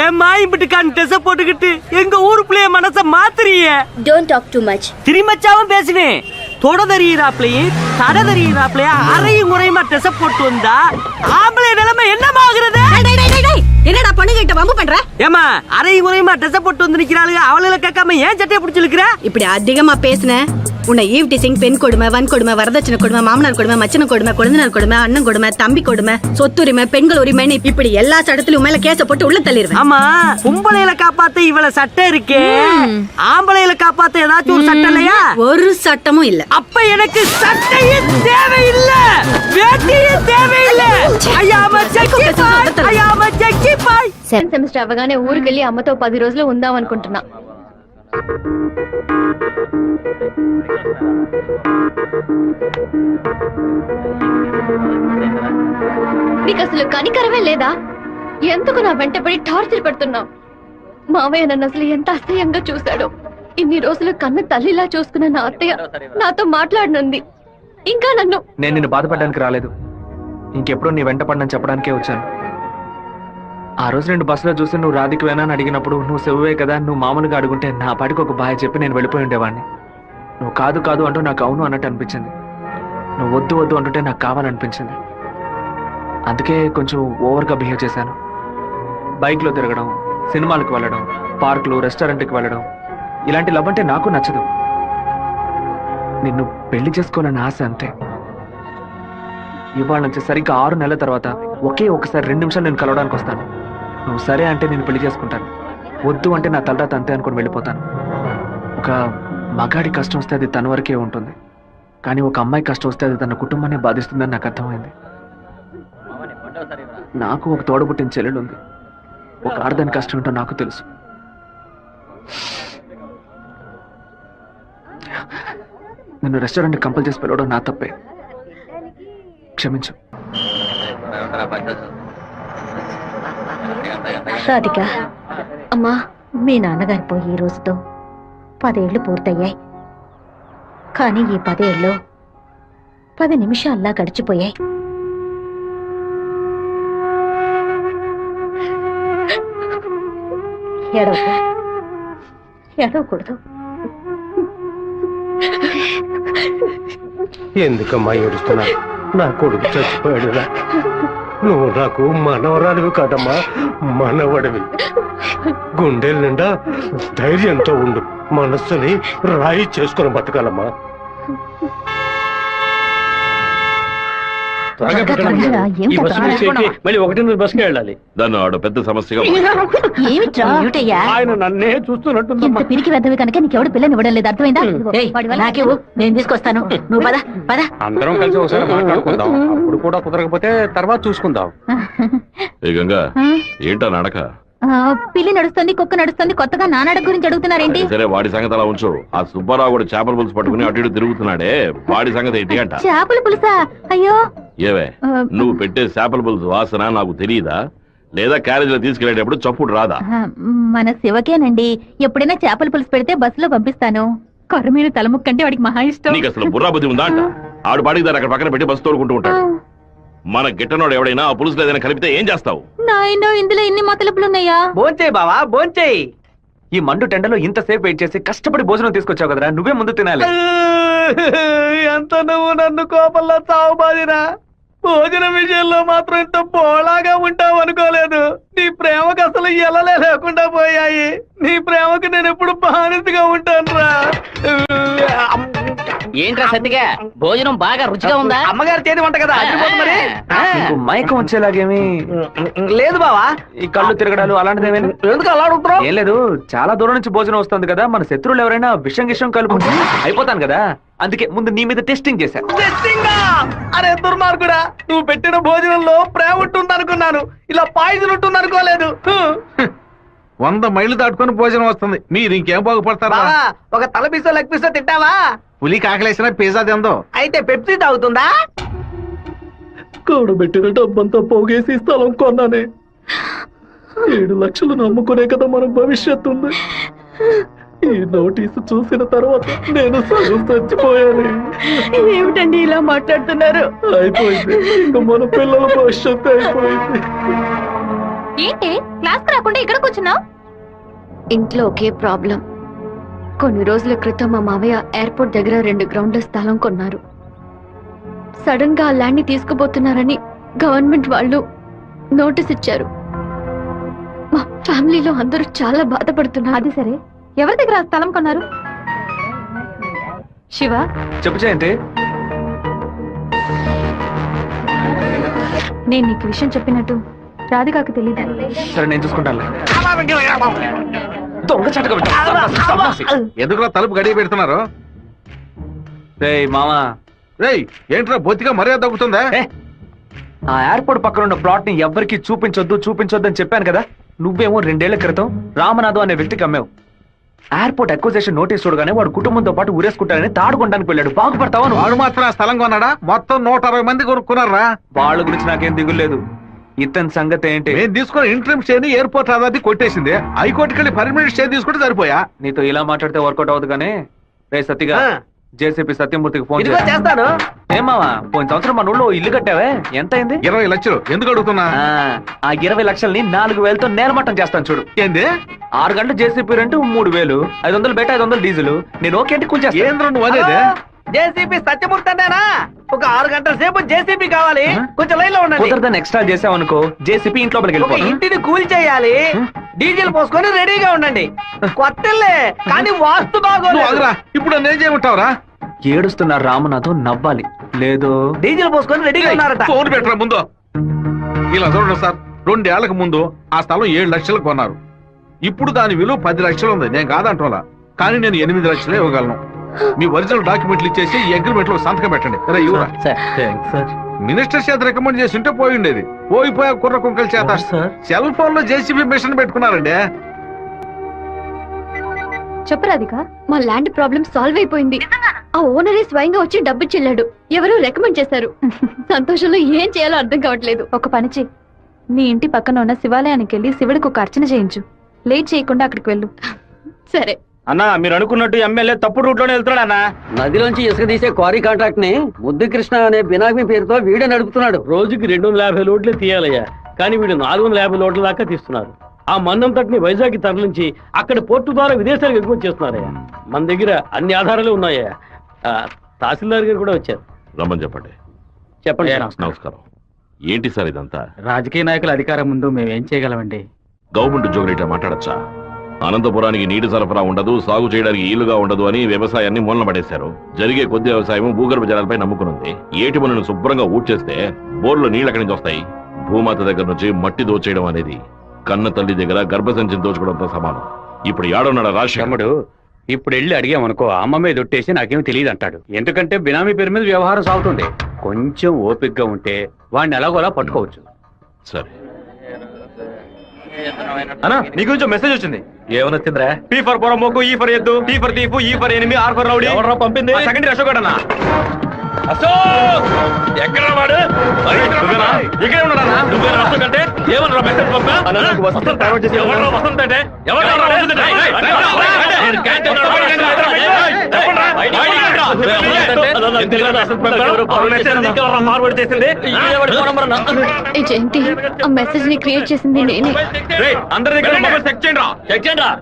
ஏமா இப்படிக்கான டெஸ் போட்டுக்கிட்டு எங்க ஊருக்குள்ளே மனச மாத்துறீங்க? Don't talk too much. திரும்பச்சாவும் பேசுவேன். தொட தறியிறாப்லயே தட தறியிறாப்லயே அரையும் முறையுமா டெஸ் போட்டு வந்தா ஆம்பளை நிலைமை என்னமாகிறது? என்னடா பொண்ணுகிட்ட வம்பு பண்ற? ஏமா அரையும் முறையுமா டெஸ் போட்டு வந்து நிக்கிறாளுங்க, அவளுகளை கேட்காம ஏன் சட்டையை பிடிச்சிருக்கிற? இப்படி அதிகமா பேசுன உன்னை ஈவ் டீசிங், பெண் கொடுமை, வன் கொடுமை, வரதட்சணை கொடுமை, மாமனார் கொடுமை, மச்சன கொடுமை, குழந்தைனார் கொடுமை, அண்ணன் கொடுமை, தம்பி கொடுமை, சொத்துரிமை, பெண்கள் உரிமைன்னு இப்படி எல்லா சட்டத்திலும் மேல கேச போட்டு உள்ள தள்ளிடுவேன். ஆமா, பொம்பளையில காப்பாத்த இவ்வளவு சட்டம் இருக்கே, ஆம்பளையில காப்பாத்த ஏதாச்சும் ஒரு சட்டம் இல்லையா? ஒரு சட்டமும் இல்ல. அப்ப எனக்கு சட்டையும் தேவையில்லை, வேட்டியும் தேவையில்லை. ஐயாம ஜக்கி பாய். సెకండ్ సెమిస్టర్ అవగానే ఊరికెళ్ళి అమ్మతో 10 రోజులు ఉందాం అనుకుంటున్నా. నీకు అసలు కనికరమే లేదా? ఎందుకు నా వెంటపడి టార్చర్ పెడుతున్నావు? మావయ్య నన్ను అసలు ఎంత అసహ్యంగా చూశాడో. ఇన్ని రోజులు కన్న తల్లిలా చూసుకున్న నా అత్తయ్య నాతో మాట్లాడనుంది. ఇంకా నన్ను నేను నిన్ను బాధపడడానికి రాలేదు, ఇంకెప్పుడు నీ వెంట పడనని చెప్పడానికే వచ్చాను. ఆ రోజు నేను బస్సులో చూసి నువ్వు రాధికి వేనా అని అడిగినప్పుడు నువ్వు సెవ్వే కదా, నువ్వు మామూలుగా అడుగుంటే నా పాటికి ఒక బాయ్ చెప్పి నేను వెళ్ళిపోయి ఉండేవాడిని. నువ్వు కాదు కాదు అంటూ నాకు అవును అన్నట్టు అనిపించింది. నువ్వు వద్దు వద్దు అంటుంటే నాకు కావాలనిపించింది. అందుకే కొంచెం ఓవర్గా బిహేవ్ చేశాను. బైక్లో తిరగడం, సినిమాలకు వెళ్ళడం, పార్కులు, రెస్టారెంట్కి వెళ్ళడం, ఇలాంటి లవ్ అంటే నాకు నచ్చదు. నిన్ను పెళ్లి చేసుకోవాలని ఆశ అంతే. ఇవాళ నుంచి సరిగ్గా 6 నెలల తర్వాత ఒకే ఒకసారి 2 నిమిషాలు నేను కలవడానికి వస్తాను. నువ్వు సరే అంటే నేను పెళ్లి చేసుకుంటాను, వద్దు అంటే నా తలరాత అంతే అనుకుని వెళ్ళిపోతాను. ఒక మగాడి కష్టం వస్తే అది తన వరకే ఉంటుంది, కానీ ఒక అమ్మాయి కష్టం వస్తే అది తన కుటుంబాన్ని బాధిస్తుందని నాకు అర్థమైంది. నాకు ఒక తోడబుట్టిన చెల్లెలు ఉంది. ఒక ఆడదాని కష్టం ఏంటో నాకు తెలుసు. నిన్ను రెస్టారెంట్ కంపల్ చేసి పిలవడం నా తప్పే, క్షమించు. రాధిక, అమ్మా, మీ నాన్నగారు పోయి ఈ రోజుతో 10 ఏళ్లు పూర్తయ్యాయి. కానీ ఈ 10 ఏళ్ళు 10 నిమిషాల్లా గడిచిపోయాయి. ఏడవకూడదు. ఎందుకమ్మా ఏడుస్తున్నా? నా కొడుకు చచ్చిపోయాడురా. నువ్వు నాకు మనవరాలివి కాదమ్మా, మనవడివి. గుండెల నిండా ధైర్యంతో ఉండు. మనస్సుని రాయి చేసుకుని బతకాలమ్మా. మళ్ళీ 1 బస్కి వెళ్ళాలి. దాన్ని ఆడ పెద్ద సమస్యగా ఆయన నన్నే చూస్తున్నట్టు పిరికి వెద్దవి కనుక నీకెవడు పిల్లని ఇవ్వడం లేదు, అర్థమైందా? నాకేవు, నేను తీసుకొస్తాను. నువ్వు పద పద. అందరం కలిసి ఒకసారి మాట్లాడుకుందాం. అప్పుడు కూడా కుదరకపోతే తర్వాత చూసుకుందాం. ఏ గంగా, ఏంటా నడక? పిల్లి నడుస్తుంది, కుక్క నడుస్తుంది, కొత్తగా నానాడ గురించి అడుగుతున్నారేంటి? సరే, వాడి సంగతి అలా ఉంచు. ఆ సుబ్బారావు కూడా చేపల పులుసు పట్టుకుని అటు ఇటు తిరుగుతున్నాడే, వాడి సంగతి ఏంటి అంట? చేపల పులుసా? అయ్యో, ఏవే, నువ్వు పెట్టే చేపల పులుసు వాసన నాకు తెలియదా? లేదా క్యారేజీలో తీసుకెళ్లేటప్పుడు చప్పుడు రాదా? మన శివకేనండి. ఎప్పుడైనా చేపల పులుసు పెడితే బస్సులో పంపిస్తాను. కొర్రమీను తలముక్కంటే వాడికి మహా ఇష్టం. నీకు అసలు బుర్రా బుద్ధి ఉందా అంట? ఆడు బాడికి దాన్ని అక్కడ పక్కన పెట్టి బస్సు తోడుకుంటూ ఉంటాడు. మన గిట్టనోడు ఎవడైనా ఆ పులుసులో ఏదైనా కలిపితే ఏం చేస్తావు? నాయనో, ఇందులో ఇన్ని మతలపులున్నాయా? భోంచేయి బావా, భోంచేయి. ఈ మండు టెండలో ఇంతసేపు వెయిట్ చేసి కష్టపడి భోజనం తీసుకొచ్చావు కదరా, నువ్వే ముందు తినాలి. ఎంత నువ్వు నన్ను కోపంలో చావు బాదినా, భోజనం విషయంలో మాత్రం ఇంత బోళాగా ఉంటావు అనుకోలేదు. నీ ప్రేమకు అసలు ఎలలే లేకుండా పోయాయి. నీ ప్రేమకు నేను ఎప్పుడు బానిసగా ఉంటాను రా. ఏంట్రా సత్తిగా, భోజనం బాగా రుచిగా ఉందా? అమ్మగారు చేతి వంట కదా, మరి నీకు మైకం వచ్చేలాగేమి లేదు బావా. ఈ కళ్ళు తిరగడాలు అలాంటిదేమీ ఎందుకు అలా అడుగుతున్నావు? ఏం లేదు, చాలా దూరం నుంచి భోజనం వస్తుంది కదా, మన శత్రువులు ఎవరైనా విషం గిషం కలుపుకుంటే అయిపోతాను కదా, అందుకే ముందు నీ మీద టెస్టింగ్ చేశా. అరే దుర్మార్గుడా, నువ్వు పెట్టిన భోజనంలో ప్రేమ ఉంటుంది అనుకున్నాను, ఇలా పాయిజన్ ఉంటుంది అనుకోలేదు. 100 మైళ్ళు దాటుకొని భోజనం వస్తుంది, మీరు ఇంకేం బాగుపడతారా? ఒక తల పీసో లెగ్ పీసో తింటావా? పులి కాకలేసిన పిజ్జా తిందో. అయితే పెప్సీ తాగుతుందా? కూడబెట్టిన డబ్బంతా పోగేసి స్థలం కొన్నానే. 7 లక్షలు నమ్ముకునే కదా మన భవిష్యత్తు ఉంది. ఈ నోటీసు చూసిన తర్వాత నేను సగం చచ్చిపోయాను. ఏమిటండి ఇలా మాట్లాడుతున్నారు? అయిపోయింది, ఇంకా మన పిల్లల భవిష్యత్తు అయిపోయింది. ఏంటి క్లాస్ రాకుండా ఇక్కడ కూర్చున్నావు? ఇంట్లో ఒకే ప్రాబ్లం. కొన్ని రోజుల క్రితం మా మావయ్య ఎయిర్పోర్ట్ దగ్గర 2 గ్రౌండ్ల స్థలం కొన్నారు. సడన్ గా ఆ ల్యాండ్ ని తీసుకుపోతున్నారని గవర్నమెంట్ వాళ్ళు నోటీస్ ఇచ్చారు. మా ఫ్యామిలీలో అందరూ చాలా బాధపడుతున్నారు. అది సరే, ఎవరి దగ్గర ఆ స్థలం కొన్నారు? శివ, చెప్పు చేయండి. నేను నీకు విషయం చెప్పినట్టు రాధికాకు తెలియదు. సరే, నేను చూసుకుంటాను. దొంగ చటక ఎందుకురా తలుపు గడియ పెడుతున్నారు? రేయ్ మామా, రేయ్ ఏంట్రా బొత్తిగా మర్యాద తగ్గుతుందా? ఆ ఎయిర్పోర్ట్ పక్కన ఉన్న ప్లాట్ ని ఎవ్వరికి చూపించొద్దు అని చెప్పాను కదా. నువ్వేమో 2 ఏళ్ల క్రితం రామనాథం అనే వ్యక్తికి అమ్మావు. ఎయిర్పోర్ట్ అక్విజిషన్ నోటీస్ చూడగానే వాడు కుటుంబంతో పాటు ఊరేసుకుంటారని తాడుకోవడానికి వెళ్ళాడు. బాగుపడతావా? వాడు మాత్రం ఆ స్థలం కొన్నాడా? మొత్తం 160 మంది కొనుక్కున్నారా? వాళ్ళ గురించి నాకేం దిగులేదు. ఇతని సంగతి ఏంటి? నేను తీసుకున్న ఇంట్రీమ్ స్టే ని ఎయిర్పోర్ట్ అథారిటీ కొట్టేసింది. హైకోర్టుకి వెళ్ళి పర్మనెంట్ స్టే తీసుకుంటే సరిపోయా. నీతో ఇలా మాట్లాడితే వర్కౌట్ అవుతుంది కానీ, రే సత్తిగా, జేసీపీ సత్యమూర్తికి ఫోన్ చేస్తాను. ఏమావా, పోయిన సంవత్సరం మన ఊళ్ళో ఇల్లు కట్టావే, ఎంత అయింది? 20 లక్షలు. ఎందుకు అడుగుతున్నా? ఆ 20 లక్షల్ని 4,000తో నేలమట్టం చేస్తాను చూడు. ఏంది? 6 గంటలు జేసీపీ రెంట్ 3,000, 500 బయట 500 డీజిల్. నేను ఓకే అంటే కొంచెం ఏంద్ర నువ్వు అనేదే? జేసీపీ సత్యమూర్తి అన్నానా? ఒక 6 గంటల సేపు జేసీపీ కావాలి, కొంచెం లైన్ లో ఉండండి. కుదరదని ఎక్స్ట్రా చేసావనుకో, జేసీపీ ఇంట్లో ఒక ఇంటిని కూల్ చేయాలి, డీజిల్ పోసుకొని రెడీగా ఉండండి. కొత్తలే కానీ వాస్తు బాగోలేదు. ఇప్పుడు నేను చేయమంటావురా? ఏడుస్తున్నారు రామనాథం, నవ్వాలి. లేదు, డీజిల్ పోసుకొని రెడీగా ఉన్నారట. ఫోన్ పెట్టరా ముందు. ఇలా చూడండి సార్, 2 ఏళ్లకు ముందు ఆ స్థలం 7 లక్షలకు కొన్నారు. ఇప్పుడు దాని విలువ 10 లక్షలు ఉంది. నేను కాదంటోలా, కానీ నేను 8 లక్షలే ఇవ్వగలను. మీ ఒరిజినల్ డాక్యుమెంట్లు ఇచ్చేసి ఈ అగ్రిమెంట్ లో సంతకం పెట్టండి. సార్ మినిస్టర్ చేత రికమెండ్ చేసి ఉంటే పోయి ఉండేది. పోయిపోయా కుర్ర కుంకల చేత సెల్ ఫోన్ లో జేసీబీ మిషన్ పెట్టుకున్నారండి. చెప్పు రాధిక. మా ల్యాండ్ ప్రాబ్లం సాల్వ్ అయిపోయింది. ఆ ఓనరే స్వయంగా వచ్చి డబ్బు చెల్లాడు. ఎవరు రికమెండ్ చేశారు. సంతోషంలో ఏం చేయాలో అర్థం కావట్లేదు. ఒక పని చెయ్యి, నీ ఇంటి పక్కన ఉన్న శివాలయానికి వెళ్ళి శివుడికి ఒక అర్చన చేయించు. లేట్ చేయకుండా అక్కడికి వెళ్ళు. సరే అన్నా, మీరు అనుకున్నట్టు ఎమ్మెల్యే తప్పుడు రూట్ లోనే వెళ్తున్నాడు అన్న. నదిలోంచి ఇసుక తీసే క్వారీ కాంట్రాక్ట్ ని ముద్దు కృష్ణ అనే బినామీ పేరుతో వీడే నడుపుతున్నాడు. రోజుకి 250 లోడ్లే తీయాలయ్యా, కానీ వీడు 450 లోడ్ల దాకా తీస్తున్నారు. ఆ మందం తట్టుని వైజాగ్ తరలించి అక్కడ పోర్టు ద్వారా విదేశాలకు ఎగుమతి చేస్తున్నారయ్యా. మన దగ్గర అన్ని ఆధారాలు ఉన్నాయా. తహసీల్దార్ గారు కూడా వచ్చారు. రమ్మని చెప్పండి. చెప్పండి. నమస్కారం. ఏంటి సార్ ఇదంతా? రాజకీయ నాయకుల అధికారం ముందు మేము ఏం చేయగలమండి? గవర్నమెంట్ ఉద్యోగులు ఇట్లా మాట్లాడచ్చా? అనంతపురానికి నీటి సరఫరా ఉండదు, సాగు చేయడానికి ఈలుగా ఉండదు అని వ్యవసాయాన్ని మూలన పడేశారు. జరిగే కొద్ది వ్యవసాయం భూగర్భ జలాలపై నమ్ముకునుంది. ఏటి మనను శుభ్రంగా ఊడ్చేస్తే బోర్లో నీళ్ళు ఎక్కడి నుంచి వస్తాయి? భూమాత దగ్గర నుంచి మట్టి దోచేయడం అనేది కన్న తల్లి దగ్గర గర్భసంచిని దోచుకోవడంతో సమానం. ఇప్పుడు ఏడున్నాడు రాజశేఖరుడు. ఇప్పుడు వెళ్ళి అడిగామనుకో, అమ్మ మీద ఒట్టేసి నాకేం తెలియదు అంటాడు. ఎందుకంటే బినామీ పేరు మీద వ్యవహారం సాగుతుంది. కొంచెం ఓపికగా ఉంటే వాడిని ఎలాగోలా పట్టుకోవచ్చు. సరే అన్నా, నీ గురించి మెసేజ్ వచ్చింది. ఏమని వచ్చిందిరా? పీ ఫర్ పొరమోకు, ఈ ఫర్ ఎద్దు, tea for thief, E for enemy, R for rowdy. ఎవరు పంపింది? సెకండరీ అశోక్ అన్న. ఎక్కడ వాడు? ఇక్కడే ఉన్నాడన్నా. నువ్వేనా అశోక్ అంటే? ఏమన్నా మెసేజ్ పంపా? వసంత్ ఫార్వర్డ్ చేసి ఎవరు వసంత్ అంటే? ఎవరు ఫార్వర్డ్ చేసింది? ఏ జయంతి, ఆ మెసేజ్ ని క్రియేట్ చేసింది నేనే. అందరి దగ్గర మొబైల్ చెక్ చేయండి.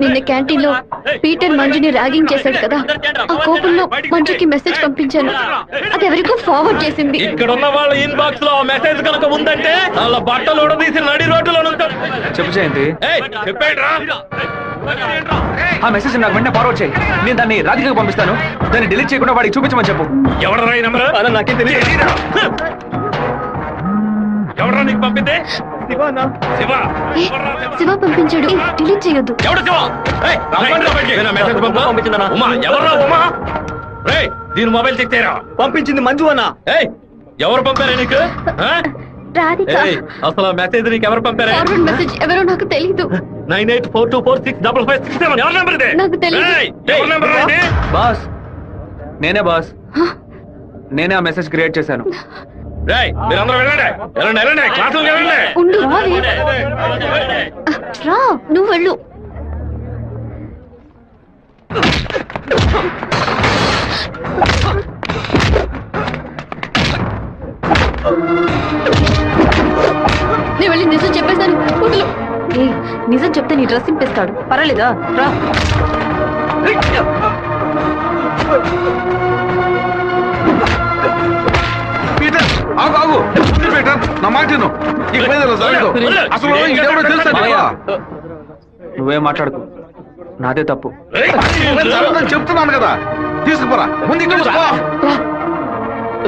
నిన్న క్యాంటీన్ లో పీటర్ మంజుని ర్యాగింగ్ చేశాడు కదా, ఆ కోపంలో మంజుకి మెసేజ్ పంపించాను. అది ఎవరికో ఫార్వర్డ్ చేసింది. ఇక్కడ ఉన్న వాళ్ళ ఇన్బాక్స్ లో మెసేజ్ కనుక ఉందంటే వాళ్ళ బట్టలు ఉడదీసి నడి రోడ్డులో ఉంటారు. చెప్పు జయంతి. చెప్పేట్రా? ఆ మెసేజ్ నాకు వెంటనే ఫార్వర్డ్ చేయి. నేను దాన్ని రాధికకు పంపిస్తాను. దాన్ని డిలీట్ చేయకుండా వాడికి చూపించమని చెప్పు. ఎవడరా ఈ నెంబర్? నాకేం తెలియదు. ఎవడరా నీకు పంపింది? శివ. శివ పంపించాడు. డిలీట్ చేయొద్దు. ఎవడు శివ? మెసేజ్ పంపించిందన్నా. ఉమా, ఎవర్రా ఉమా? రేయ్, దీని మొబైల్ చెక్ చేయరా. పంపించింది మంజు అన్న. ఏయ్, ఎవరు పంపారా నీకు? రాధిక. అసలు మెసేజ్ నీకు ఎవరు పంపారా? ఫార్వర్డ్ మెసేజ్ ఎవరో నాకు తెలీదు. 9842465567. ఎవరి నెంబర్ ఇది? నాకు తెలీదు. ఎవరి నెంబర్ ఇది? బాస్, నేనే బాస్. నేనే ఆ మెసేజ్ క్రియేట్ చేశాను. రేయ్, మీరందరూ వెళ్ళండి. వెళ్ళండి. క్లాసులకు వెళ్ళండి. ఉండు, రా, నువ్వు వెళ్ళు. నేను వెళ్ళి నిజం చెప్పేశాను. వదులు. నిజం చెప్తే నీ డ్రెస్ చింపేస్తాడు. పర్వాలేదా? రా. పీటర్, ఆగు. పీటర్, నా మాట విను. ఇక మీద ఇలా జరగదు. అసలు ఇదెవడో తెలుసా నీకు? నువ్వేం మాట్లాడుకో, నాదే తప్పు. జరగదని చెప్తున్నాను కదా. తీసుకుపోరా, ముందు ఇక్కడ చూసుకో.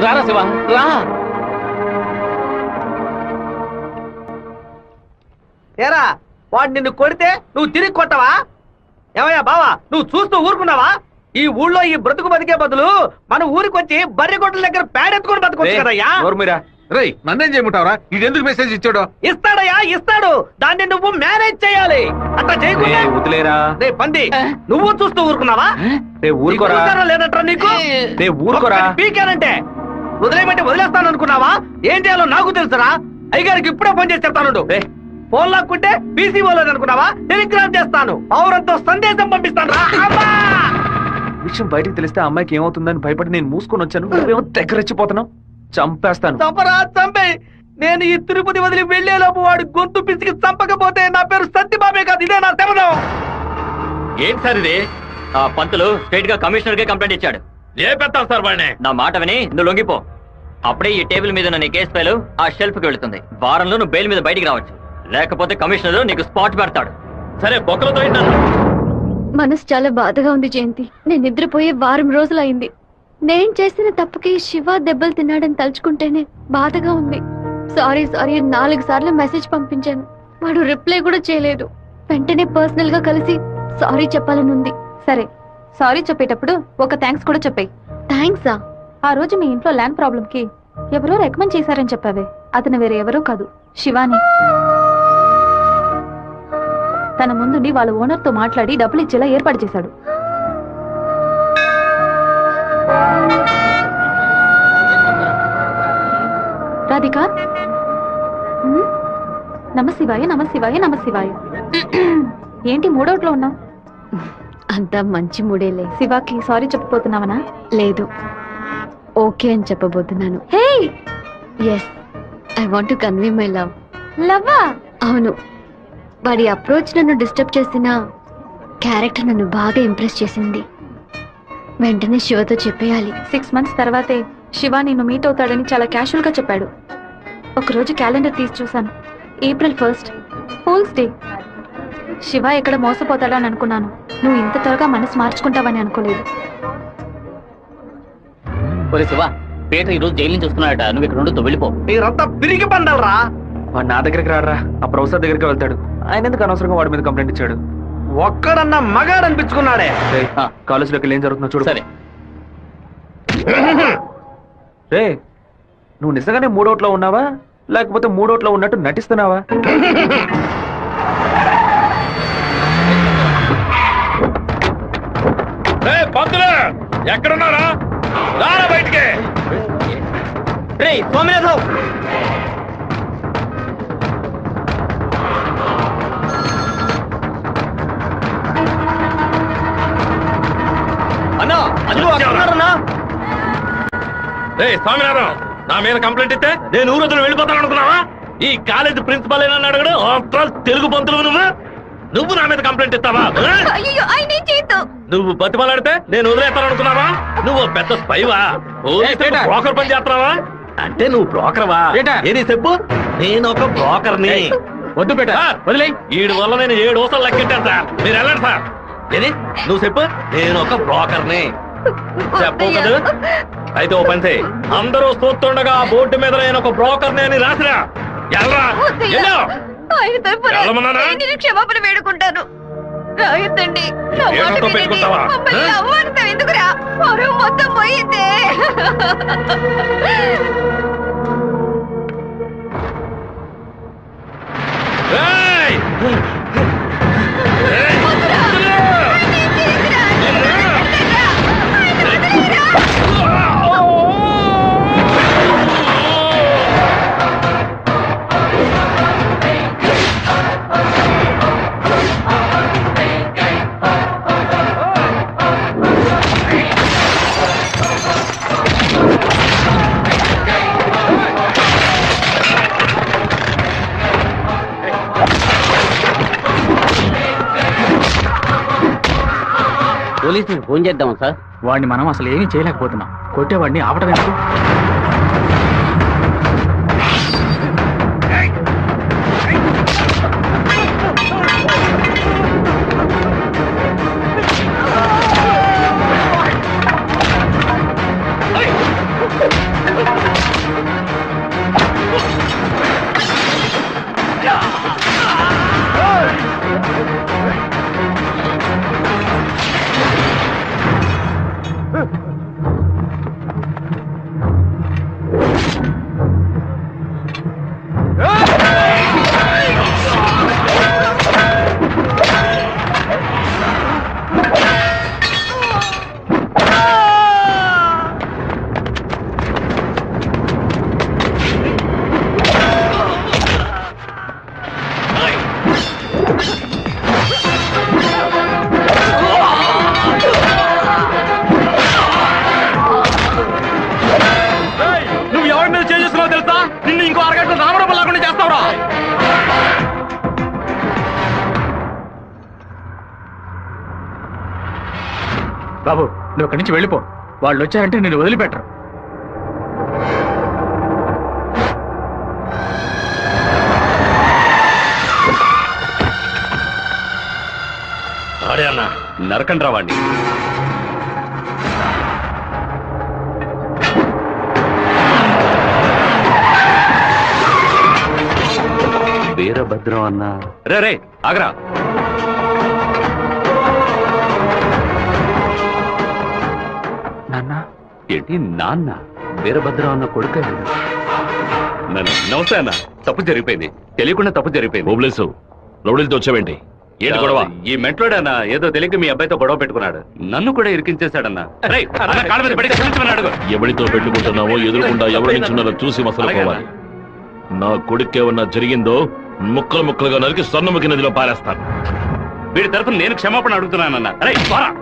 రారా శివ, రా. ఏరా, వాడు నిన్ను కొడితే నువ్వు తిరిగి కొట్టవా? ఏమయ్యా బావా, నువ్వు చూస్తూ ఊరుకున్నావా? ఈ ఊళ్ళో ఈ బ్రతుకు బతికే బదులు మన ఊరికి వచ్చి బర్రె కొట్టల దగ్గర పేడెత్తుకొని బతకొచ్చు కదయ్యా. రేయ్, నన్నేం చేయమంటావరా? ఇది ఎందుకు మెసేజ్ ఇచ్చాడు? ఇస్తాడయ్యా, ఇస్తాడు. దాన్ని నువ్వు మేనేజ్ చేయాలి. అట్లా చేయకుండా వదిలేరా. రే పంది, నువ్వు చూస్తూ ఊరుకున్నావా? ఊరుకోరా. లేదట్రా నీకు? ఊరుకోరా. పీకానంటే వదిలేయమంటే వదిలేస్తాను అనుకున్నావా? ఏం చేయాలో నాకు తెలుసురా. అయ్యగారికి ఇప్పుడే ఫోన్ చేసి చెప్తాను. ఫోన్ లాక్కుంటే పీసీ పోలేదు అనుకున్నావా? టెలిగ్రామ్ చేస్తాను. పౌరంతో సందేశం పంపిస్తాను. విషయం బయటకు తెలిస్తే అమ్మాయికి ఏమవుతుందని భయపడి నేను మూసుకొని వచ్చాను. నువ్వేమో దగ్గరెచ్చిపోతున్నావు. చంపేస్తాను. చంపరా, చంపే. నేను ఈ తిరుపతి వదిలి వెళ్లేలోపు వాడు గొంతు పిసికి చంపకపోతే నా పేరు సత్యబాబే కాదు. ఇదే నా శపథం. ఏంటి సార్ ఇది? ఆ పంతులు స్ట్రైట్ గా కమిషనర్ కే కంప్లైంట్ ఇచ్చాడు. ఏ పెడతావు సార్ వాడిని? నా మాట విని నువ్వు లొంగిపో. అప్పుడే ఈ టేబుల్ మీద ఉన్న నీ కేసు ఫైలు ఆ షెల్ఫ్ కి వెళుతుంది. వారంలో నువ్వు బెయిల్ మీద బయటికి రావచ్చు. లేకపోతే కమిషనర్ నీకు స్పాట్ పెడతాడు. సరే, బొక్కలతో ఏంటన్నా? మనసు చాలా బాధగా ఉంది జయంతి. నేను నిద్రపోయే వారం రోజులైంది. నేను చేసిన తప్పుకి శివ దెబ్బలు తిన్నాడని తలుచుకుంటేనే బాధగా ఉంది. సారీ 4 సార్లు మెసేజ్ పంపించాను. వాడు రిప్లై కూడా చేయలేదు. వెంటనే పర్సనల్ గా కలిసి సారీ చెప్పాలనుంది. సరే, సారీ చెప్పేటప్పుడు ఒక థ్యాంక్స్ కూడా చెప్పేయి. థ్యాంక్సా? ఆ రోజు మీ ఇంట్లో ల్యాండ్ ప్రాబ్లం కి ఎవరో రికమెండ్ చేశారని చెప్పావే, అతను వేరే ఎవరో కాదు, శివాని. తన ముందుండి వాళ్ళ ఓనర్ తో మాట్లాడి డబ్బులు ఇచ్చేలా ఏర్పాటు చేశాడు. రాధిక, నమశివాయ నమశివాయ నమశివాయ. ఏంటి మూడోట్లో ఉన్నావు? అంతా మంచి మూడేలే. శివాకి సారీ చెప్పబోతున్నావనా? లేదు, ఓకే అని చెప్పబోతున్నాను. హే, yes, I want to convey my love. లవ్వా? అవును. వాడి అప్రోచ్ నన్ను డిస్టర్బ్ చేసిన క్యారెక్టర్ నన్ను బాగా ఇంప్రెస్ చేసింది. వెంటనే శివతో చెప్పేయాలి. 6 months తర్వాతే శివ నిన్ను మీట్ అవుతాడని చాలా క్యాషువల్ గా చెప్పాడు. ఒకరోజు క్యాలెండర్ తీసి చూశాను. April 1st, fools day. Shiva ఎక్కడ మోసపోతాడని అనుకున్నాను. నువ్వు ఇంత త్వరగా మనసు మార్చుకుంటావని అనుకోలేదు. ఒరే శివ, పీటర్ ఈ రోజు జైలు నుంచి వస్తున్నాడట. నువ్వు ఇక్కడ నుండి వెళ్ళిపో. మీరంతా పిరికి పండాలరా. వాడు నా దగ్గరికి రాడరా, ఆ ప్రొఫెసర్ దగ్గరికి వెళ్తాడు. ఆయన ఎందుకు అనవసరంగా వాడి మీద కంప్లైంట్ ఇచ్చాడు? ఒక్కడన్నా మగాడు అనిపించుకున్నాడే. కాలేజీలోకి ఏం జరుగుతుందో చూడు. సరే. రే, నువ్వు నిజంగానే మూడోట్లో ఉన్నావా లేకపోతే మూడోట్లో ఉన్నట్టు నటిస్తున్నావా? పంతులు ఎక్కడున్నారా? రారా బయటికి. రే సోమనాథం, అన్నా అన్నా. రే స్వామినారాయణ, నా మీద కంప్లైంట్ ఇస్తే నేను ఊరొద్దులు వెళ్ళిపోతాను అనుకున్నావా? ఈ కాలేజ్ ప్రిన్సిపల్ ఏనా అడగడు? ఆఫ్టర్ తెలుగు పంతులు నువ్వు నా మీద కంప్లైంట్ ఇస్తావా? నువ్వు బతిమలాడితే నేను వదిలేస్తాను అనుకున్నావా? నువ్వు పెద్ద స్పైవా? బ్రోకర్ పని చేస్తున్నావా? అంటే నువ్వు బ్రోకర్వా? ఏది చెప్పు. నేను ఒక బ్రోకర్ని. వద్దు పేట, వదిలే. వీడి వల్ల నేను 7 ఊసలు లెక్కెట్టాను సార్. మీరు వెళ్ళండి సార్. ఏది నువ్వు చెప్పు. నేను ఒక బ్రోకర్ని చెప్పు కదా. అయితే ఓ పని చేయి, అందరూ చూస్తుండగా బోర్డు మీద నేను ఒక బ్రోకర్ని అని రాసిరా. క్షమాపణ వేడుకుంటాను. రాయొద్దండి. పెట్టుకుంటావా? ఎందుకురా మొత్తం పోయిందే. పోలీసులకు ఫోన్ చేద్దామా సార్? వాడిని మనం అసలు ఏమీ చేయలేకపోతున్నాం. కొట్టేవాడిని ఆపటం ఎందుకు? బాబు, నువ్వు అక్కడి నుంచి వెళ్ళిపో. వాళ్ళు వచ్చారంటే నేను వదిలిపెట్టరు. ఆడే అన్న నరకండి రావాడిని. వీరభద్రం అన్న. రే రే ఆగరా. నాన్న ఏంటి నాన్న? వీరభద్రం అన్న కొడుకు. నమస్తే అన్న. తప్పు జరిగిపోయింది, తెలియకుండా తప్పు జరిగిపోయింది. ఓబ్లేసు రౌడీలతో వచ్చావేంటి? ఏంటి గొడవ? ఈ మెంట్లోడన్నా ఏదో తెలియక మీ అబ్బాయితో గొడవ పెట్టుకున్నాడు, నన్ను కూడా ఇరికించేశాడన్నా. రేయ్, అన్న కాళ్ళ మీద పడి క్షమించమని అడుగు. ఎవరితో పెట్టుకుంటున్నావో ఎదురుకుండా ఎవరి నించున్నారో చూసి మసలు పోవాలి. నా కొడుకు ఏమన్నా జరిగిందో ముక్కలు ముక్కలుగా నరికి స్వర్ణముఖి నదిలో పారేస్తాను. వీడి తరఫున నేను క్షమాపణ అడుగుతున్నానన్నా. అరే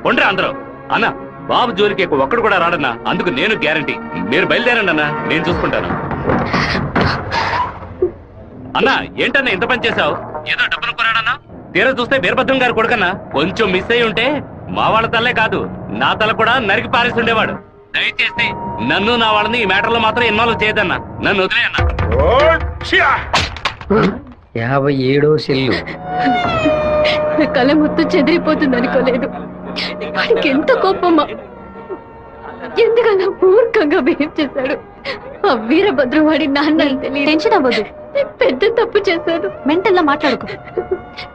కొండ్రా అందరూ. అన్న బాబు జోలికి ఒక్కడు కూడా రాడన్నా, అందుకు నేను గ్యారంటీ. మీరు బయలుదేరండి అన్నా, నేను చూసుకుంటాను. అన్నా ఏంటన్నా ఇంత పని చేశావు? ఏదో డబ్బులు కొరాడన్నా, తీరా చూస్తే వీరభద్రం గారు కొడుకన్నా. కొంచెం మిస్ అయి ఉంటే మా వాళ్ళ తల్లే కాదు నా తల కూడా నరికి పారేసి ఉండేవాడు. దయచేసి నన్ను నా వాళ్ళని ఈ మ్యాటర్ లో మాత్రం ఇన్వాల్వ్ చేయదన్నా, నన్ను వదిలేయన్నా. 57వ సెల్లు. నా కళ మొత్తం చెదిరిపోతుంది అనుకోలేదు. వాడికి ఎంత కోపమా, ఎందుకన్నా మూర్ఖంగా బిహేవ్ చేశాడు. ఆ వీరభద్రం వాడి నాన్న తెలియదు. టెన్షన్ అవ్వదు, పెద్ద తప్పు చేశాను. మెంటల్లా మాట్లాడుకో.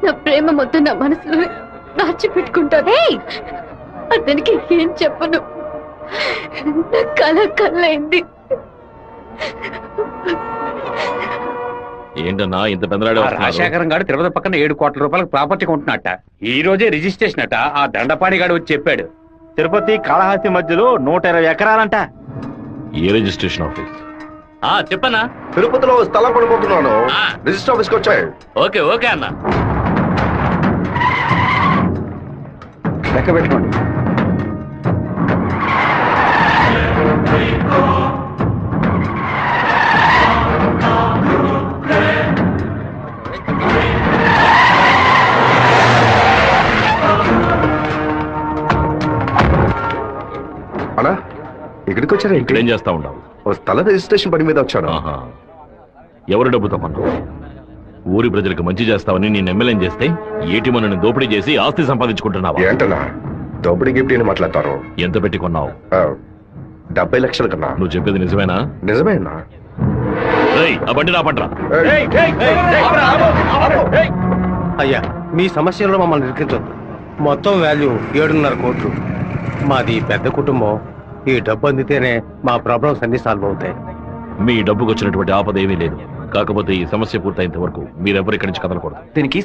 నా ప్రేమ మొత్తం నా మనసులో దాచిపెట్టుకుంటాను. అతనికి ఏం చెప్పను. నా కళ్ళైంది. ఏంటన్నా ఇంత పెందరాడే? రాజశేఖరం గారు తిరుపతి పక్కన 7 కోట్ల రూపాయలకు ప్రాపర్టీ కొంటున్నట్ట. ఈ రోజే రిజిస్ట్రేషన్ అట. ఆ దండపాణి గారు వచ్చి చెప్పాడు. తిరుపతి కాళహస్తి మధ్యలో 120 ఎకరాలంట. ఏ రిజిస్ట్రేషన్ ఆఫీస్? చెప్పన్నా. తిరుపతిలో స్థలం పడిపోతున్నాను, రిజిస్టర్ ఆఫీస్కి వచ్చాయి. ఓకే ఓకే అన్న. లెక్క పెట్టుకోండి. అన్నా ఇక్కడికి వచ్చారా? ఇక్కడ ఏం చేస్తా ఉండవు? ఓ స్థల రిజిస్ట్రేషన్ పని మీద వచ్చాను. ఎవరు డబ్బుతో కొన్నావు? ఊరి ప్రజలకు మంచి చేస్తావని నేను ఎమ్మెల్యేని చేస్తే ఏటి మనని దోపిడీ చేసి ఆస్తి సంపాదించుకుంటున్నావా? ఏంటన్నా దోపిడీ గిఫ్ట్ అని మాట్లాడతారు? ఎంత పెట్టి కొన్నావు? 70 లక్షలు కన్నా. నువ్వు చెప్పేది నిజమేనా? నిజమేనా? ఆ బండి నా పంటరా. అయ్యా మీ సమస్యల్లో మమ్మల్ని ఇరికించొద్దు. మొత్తం వాల్యూ 7.5 కోట్లు. మాది పెద్ద కుటుంబం. ఈ డబ్బు అందితేనే మా ప్రాబ్లమ్స్ అన్ని సాల్వ్ అవుతాయి. మీ డబ్బుకు వచ్చినటువంటి ఆపద ఏమీ లేదు. కాకపోతే ఈ సమస్య పూర్తయినంత వరకు మీరెవరు ఇక్కడి నుంచి కదలకూడదు. దీనికి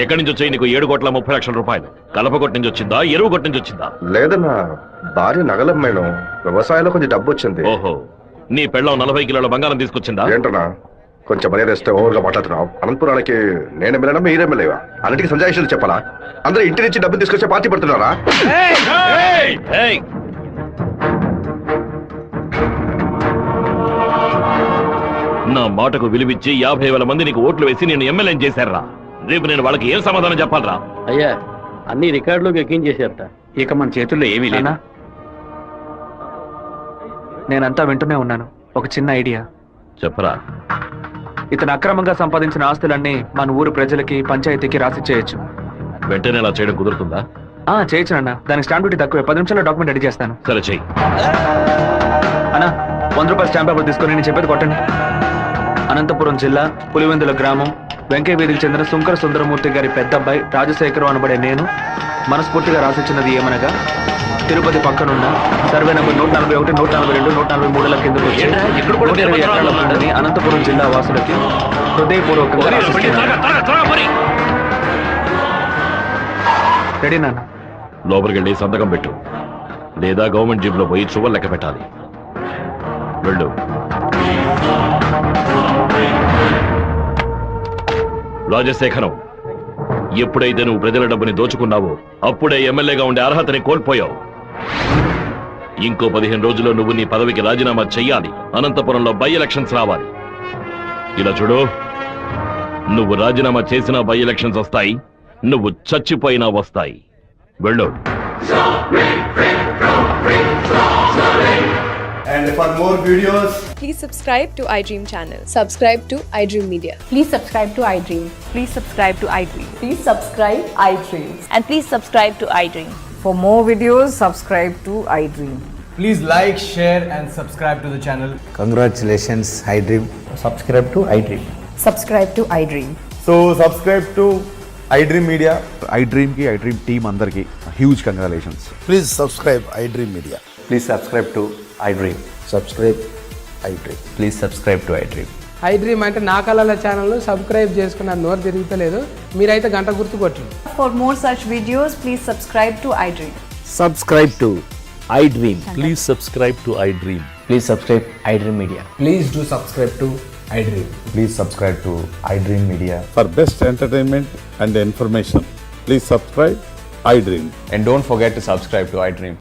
ఎక్కడి నుంచి వచ్చాయి నీకు 7,30,00,000 రూపాయలు? కలపగొట్టు నుంచి వచ్చిందా, ఎరువు కొట్టు నుంచి వచ్చిందా? లేదన్నా, భార్య నగలమ్మాను, వ్యవసాయంలో కొంచెం డబ్బు వచ్చింది. ఓహో, నీ పెళ్ళం 40 కిలోల బంగారం తీసుకొచ్చిందా? ఏంటన్నా కొంచెం మర్యాద ఇస్తే ఓవర్గా మాట్లాడుతున్నావు. అనంతపురానికి నేను ఎమ్మెల్యేనా మీరే ఎమ్మెల్యేవా? అన్నిటికీ సంజాయిషులు చెప్పాలా? అందరూ ఇంటి నుంచి డబ్బు తీసుకొచ్చే పార్టీ పెడుతున్నారా? నా మాటకు విలువిచ్చి 50,000 మంది నీకు ఓట్లు వేసి నేను ఎమ్మెల్యేని చేశారా? రేపు నేను వాళ్ళకి ఏం సమాధానం చెప్పాలరా? అయ్యా అన్ని రికార్డులోకి ఎక్కించేశారట. ఇక మన చేతుల్లో ఏమీ లేనా? నేనంతా వింటూనే ఉన్నాను. ఒక చిన్న ఐడియా చెప్పరా. ఇతను అక్రమంగా సంపాదించిన ఆస్తులన్నీ మన ఊరు ప్రజలకి, పంచాయతీకి రాసి చేయొచ్చు. వెంటనే అలా చేయడం కుదురుతుందా? చేయొచ్చు అన్న. దానికి స్టాంప్ డ్యూటీ తక్కువే. 10 నిమిషాల్లో డాక్యుమెంట్ రెడీ చేస్తాను. సరే చెయ్యి అన్నా. 100 రూపాయల స్టాంప్ పేపర్ తీసుకొని నేను చెప్పేది కొట్టండి. అనంతపురం జిల్లా పులివెందుల గ్రామం వెంకయ్య వీధికి చెందిన సుంకర సుందరమూర్తి గారి పెద్ద అబ్బాయి రాజశేఖరం అనబడే నేను మనస్ఫూర్తిగా రాసిచ్చినది ఏమనగా, తిరుపతి పక్కనున్న సర్వే నంబర్ 141, 142, 143 కింద వచ్చి 120 ఎకరాల భూమిని అనంతపురం జిల్లా వాసులకి హృదయపూర్వకంగా రెడీ నాన్న. లోపలికి వెళ్ళి సంతకం పెట్టు, లేదా గవర్నమెంట్ జీబ్ లో పోయి చువ్వలు లెక్క పెట్టాలి. వెళ్ళు. రాజశేఖరం, ఎప్పుడైతే నువ్వు ప్రజల డబ్బుని దోచుకున్నావో అప్పుడే ఎమ్మెల్యేగా ఉండే అర్హతని కోల్పోయావు. ఇంకో 15 రోజుల్లో నువ్వు నీ పదవికి రాజీనామా చెయ్యాలి. అనంతపురంలో బై ఎలక్షన్స్ రావాలి. ఇలా చూడు, నువ్వు రాజీనామా చేసినా బై ఎలక్షన్స్ వస్తాయి, నువ్వు చచ్చిపోయినా వస్తాయి. వెళ్ళు. And for more videos, please subscribe to iDream channel. Subscribe to iDream Media. Please subscribe to iDream. Please subscribe to iDream. Please subscribe iDream. And please subscribe to iDream. For more videos, subscribe to iDream. please like, share and subscribe to the channel. Congratulations, iDream. Subscribe to iDream. Subscribe to iDream. So subscribe to iDream Media. iDream ki iDream team andarki huge congratulations. Please subscribe iDream Media. Please subscribe to iDream. Subscribe iDream. Please subscribe to iDream. I dream అంటే నా కళల ఛానల్ సబ్స్క్రైబ్ చేసుకున్న నోరు తిరుగుతలేదు. మీరైతే గంట గుర్తు కొట్టండి. For more such videos, please subscribe to iDream. Subscribe to iDream. Please subscribe to iDream. Please subscribe iDream Media. Please do subscribe to iDream. Please subscribe to iDream Media. For best entertainment and information, please subscribe iDream. And don't forget to subscribe to iDream.